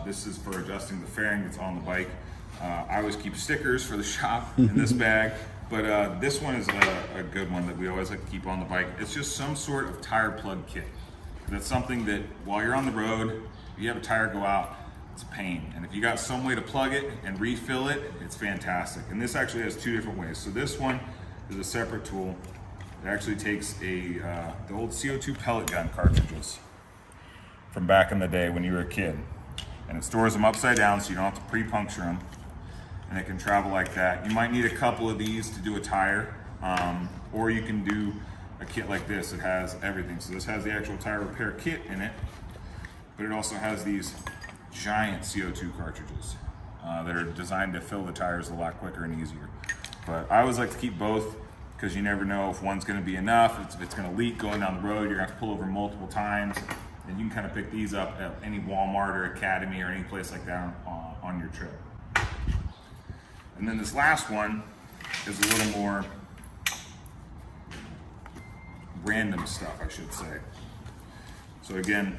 This is for adjusting the fairing that's on the bike. I always keep stickers for the shop in this bag, but this one is a good one that we always like to keep on the bike. It's just some sort of tire plug kit. That's something that while you're on the road, if you have a tire go out, it's a pain. And if you got some way to plug it and refill it, it's fantastic. And this actually has two different ways. So this one is a separate tool. It actually takes the old CO2 pellet gun cartridges from back in the day when you were a kid. And it stores them upside down so you don't have to pre-puncture them. And it can travel like that. You might need a couple of these to do a tire, or you can do a kit like this. It has everything. So this has the actual tire repair kit in it, but it also has these giant CO2 cartridges that are designed to fill the tires a lot quicker and easier. But I always like to keep both because you never know if one's going to be enough, if it's going to leak going down the road, you're going to have to pull over multiple times. And you can kind of pick these up at any Walmart or Academy or any place like that on your trip. And then this last one is a little more random stuff, I should say. So again,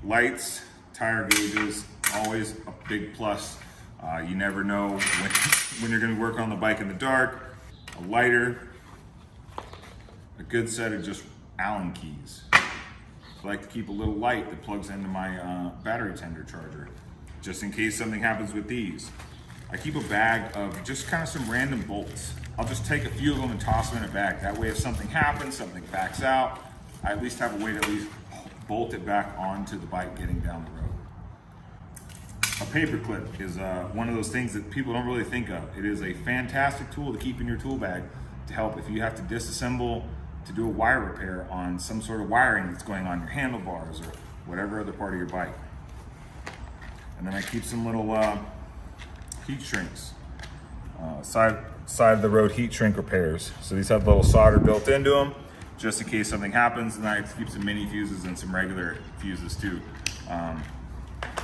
lights, tire gauges, always a big plus. You never know when you're going to work on the bike in the dark. A lighter, a good set of just Allen keys. I like to keep a little light that plugs into my battery tender charger, just in case something happens with these. I keep a bag of just kind of some random bolts. I'll just take a few of them and toss them in a bag. That way if something happens, something backs out, I at least have a way to at least bolt it back onto the bike getting down the road. A paper clip is one of those things that people don't really think of. It is a fantastic tool to keep in your tool bag to help if you have to disassemble to do a wire repair on some sort of wiring that's going on your handlebars or whatever other part of your bike. And then I keep some little heat shrinks, side of the road heat shrink repairs. So these have a little solder built into them, just in case something happens. And I keep some mini fuses and some regular fuses too. And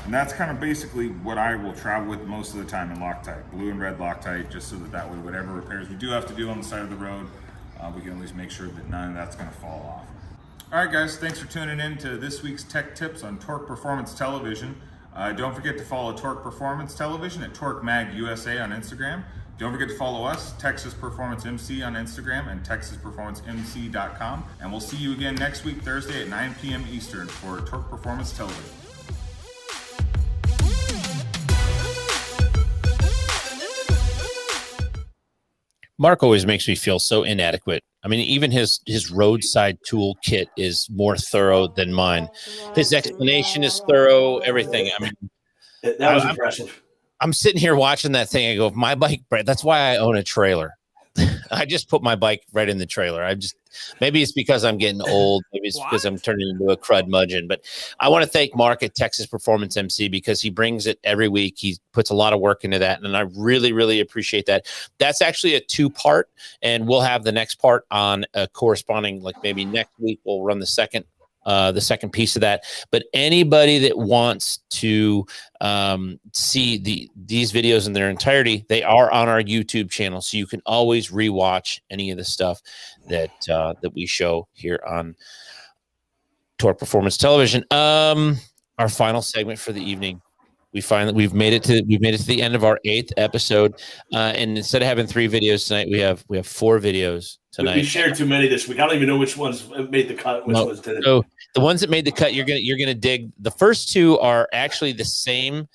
that's kind of basically what I will travel with most of the time in Loctite, blue and red Loctite, just so that way whatever repairs we do have to do on the side of the road, we can at least make sure that none of that's going to fall off. All right, guys, thanks for tuning in to this week's Tech Tips on Torque Performance Television. Don't forget to follow Torque Performance Television at Torque Mag USA on Instagram. Don't forget to follow us, Texas Performance MC on Instagram and TexasPerformanceMC.com. And we'll see you again next week, Thursday at 9 p.m. Eastern for Torque Performance Television. Mark always makes me feel so inadequate. I mean, even his roadside tool kit is more thorough than mine. His explanation is thorough, everything. I mean, that was impressive. I'm sitting here watching that thing. I go, my bike, that's why I own a trailer. I just put my bike right in the trailer. Maybe it's because I'm getting old. Maybe it's because I'm turning into a crud mudgeon. But I want to thank Mark at Texas Performance MC because he brings it every week. He puts a lot of work into that, and I really, really appreciate that. That's actually a 2-part, and we'll have the next part on a corresponding, like maybe next week we'll run the second the second piece of that. But anybody that wants to see these videos in their entirety, they are on our YouTube channel, so you can always rewatch any of the stuff that we show here on Torque Performance Television. Our final segment for the evening. We find that we've made it to the end of our 8th episode, and instead of having 3 videos tonight, we have 4 videos tonight. We shared too many this week. I don't even know which ones made the cut, which ones didn't. So the ones that made the cut, you're gonna dig. The first 2 are actually the same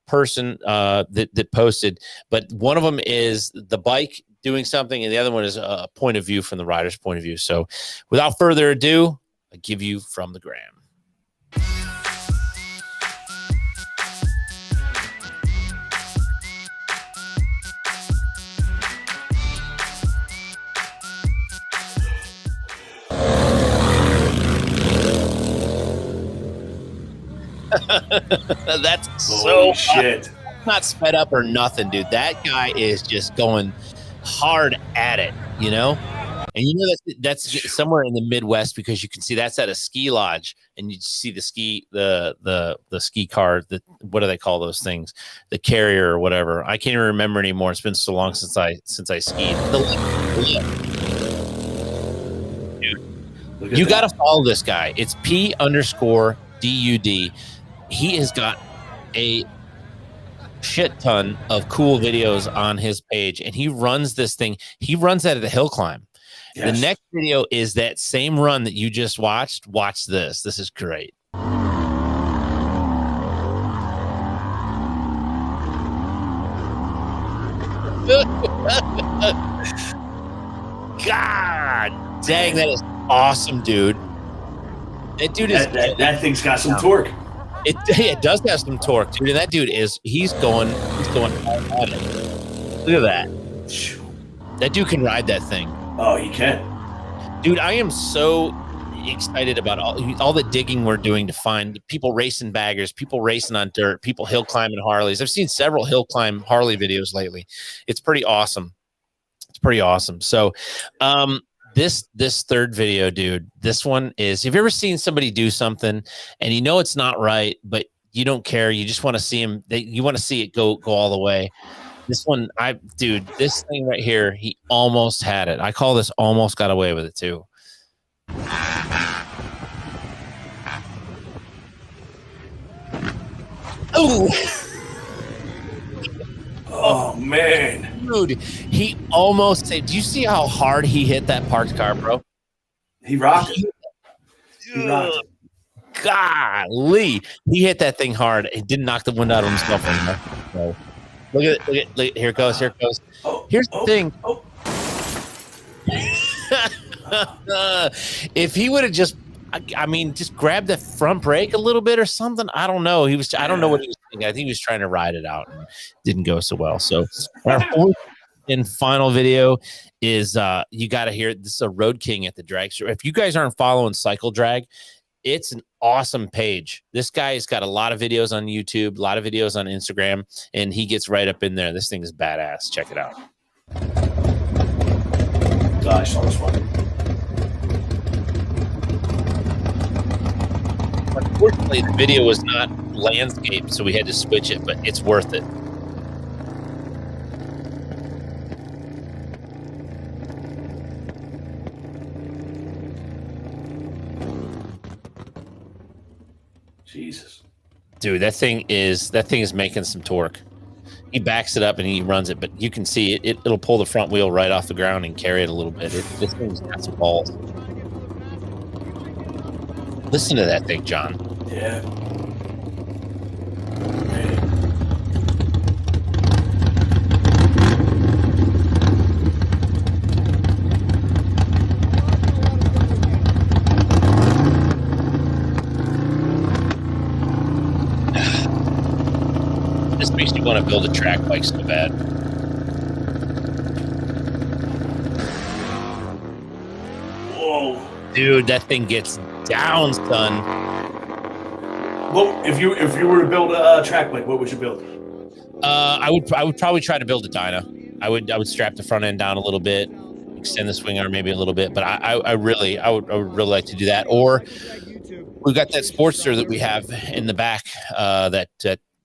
person that posted, but one of them is the bike doing something, and the other one is a point of view from the rider's point of view. So, without further ado, I give you From the Gram. That's so shit. Not sped up or nothing, dude. That guy is just going hard at it, you know. And you know that's somewhere in the Midwest, because you can see that's at a ski lodge, and you see the ski ski car. What do they call those things? The carrier or whatever. I can't even remember anymore. It's been so long since I skied. Dude, you got to follow this guy. It's P_DUD. He has got a shit ton of cool videos on his page, and he runs this thing. He runs that at the hill climb. Yes. The next video is that same run that you just watched. Watch this. This is great. God dang, that is awesome, dude. That dude is that thing's got some torque. It does have some torque, dude. And that dude he's going hard at it. Look at that. That dude can ride that thing. Oh, he can. Dude, I am so excited about all the digging we're doing to find people racing baggers, people racing on dirt, people hill climbing Harleys. I've seen several hill climb Harley videos lately. It's pretty awesome. So, this third video, dude, this one is, have you ever seen somebody do something and you know it's not right, but you don't care, you just want to see him, you want to see it go all the way? This one, dude, this thing right here, he almost had it. I call this almost got away with it too. Oh man, dude, he almost saved. Do you see how hard he hit that parked car, bro? He rocked it. He rocked it. Golly, he hit that thing hard. He didn't knock the wind out of himself anymore. So, look at it. Here it goes. Here's the thing. If he would have just grab the front brake a little bit or something. I don't know. I don't know what he was thinking. I think he was trying to ride it out and didn't go so well. So our fourth and final video is you got to hear it. This is a Road King at the drag strip. If you guys aren't following Cycle Drag, it's an awesome page. This guy has got a lot of videos on YouTube, a lot of videos on Instagram, and he gets right up in there. This thing is badass. Check it out. Gosh, that was fun. Unfortunately, the video was not landscape, so we had to switch it, but it's worth it. Jesus. Dude, that thing is making some torque. He backs it up and he runs it, but you can see it'll pull the front wheel right off the ground and carry it a little bit. This thing's got some balls. Listen to that thing, John. Yeah. This makes me want to build a track bike so bad. Whoa. Dude, that thing gets down, son. Well, if you were to build a track bike, what would you build? I would probably try to build a dyno. I would strap the front end down a little bit, extend the swing arm maybe a little bit, but I would really like to do that. Or we got that Sportster that we have in the back, that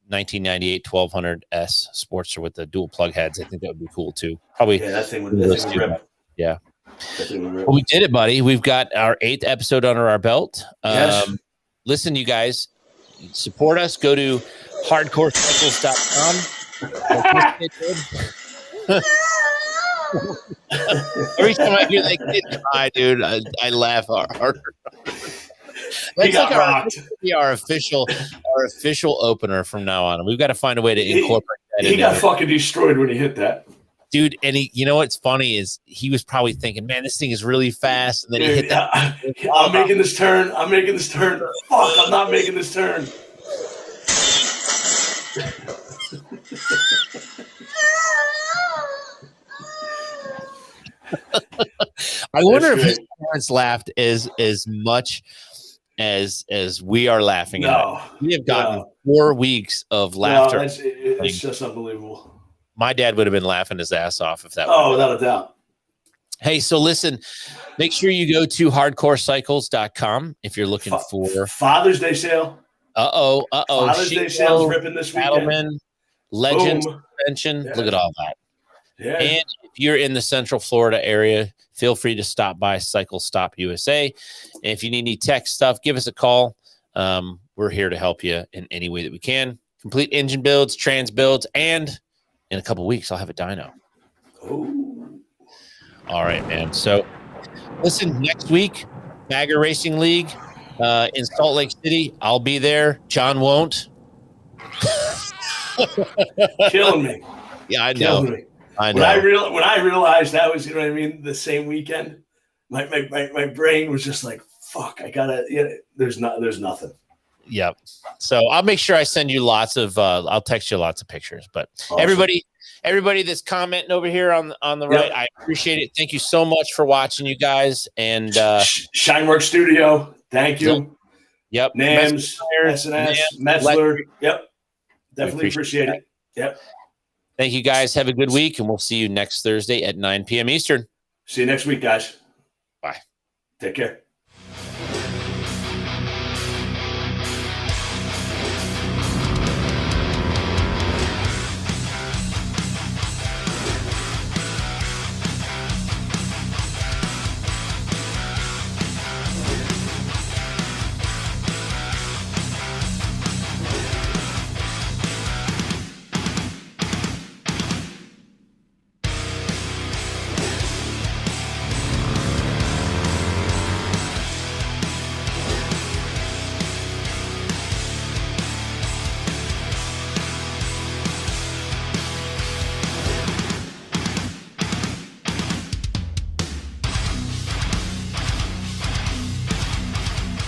1998 1200S Sportster with the dual plug heads. I think that would be cool too. Probably. Yeah, that thing would rip. Yeah. Well, we did it, buddy. We've got our 8th episode under our belt. Yes. Listen, you guys, support us. Go to hardcorecycles.com. Every time I hear that kid cry, dude, I laugh harder. That's like our official opener from now on. We've got to find a way to incorporate that. He got fucking destroyed when he hit that. Dude, and you know what's funny is he was probably thinking, man, this thing is really fast. And then he hit that. I'm making this turn. Fuck, I'm not making this turn. I wonder if his parents laughed as much as we are laughing at it. We have gotten 4 weeks of laughter. No, it's just unbelievable. My dad would have been laughing his ass off if that. Without a doubt. Hey, so listen, make sure you go to hardcorecycles.com if you're looking for Father's Day sale. Father's Day sale's ripping this weekend. Battleman, Legends, Convention. Look at all that. Yeah. And if you're in the Central Florida area, feel free to stop by Cycle Stop USA. And if you need any tech stuff, give us a call. We're here to help you in any way that we can. Complete engine builds, trans builds, and in a couple weeks, I'll have a dyno. Ooh. All right, man. So, listen, next week, Bagger Racing League in Salt Lake City. I'll be there. John won't. Killing me. Yeah, I know. Killing me. I know. When I realized that was, the same weekend, my brain was just like, fuck, I gotta. There's nothing. Yep. So I'll make sure I send you lots of. I'll text you lots of pictures. But awesome. everybody that's commenting over here on the right, I appreciate it. Thank you so much for watching, you guys. And Shine Works Studio, thank you. Yep. NAMS, SNS, Metzler. Yep. Definitely appreciate it. Yep. Thank you, guys. Have a good week, and we'll see you next Thursday at 9 p.m. Eastern. See you next week, guys. Bye. Take care.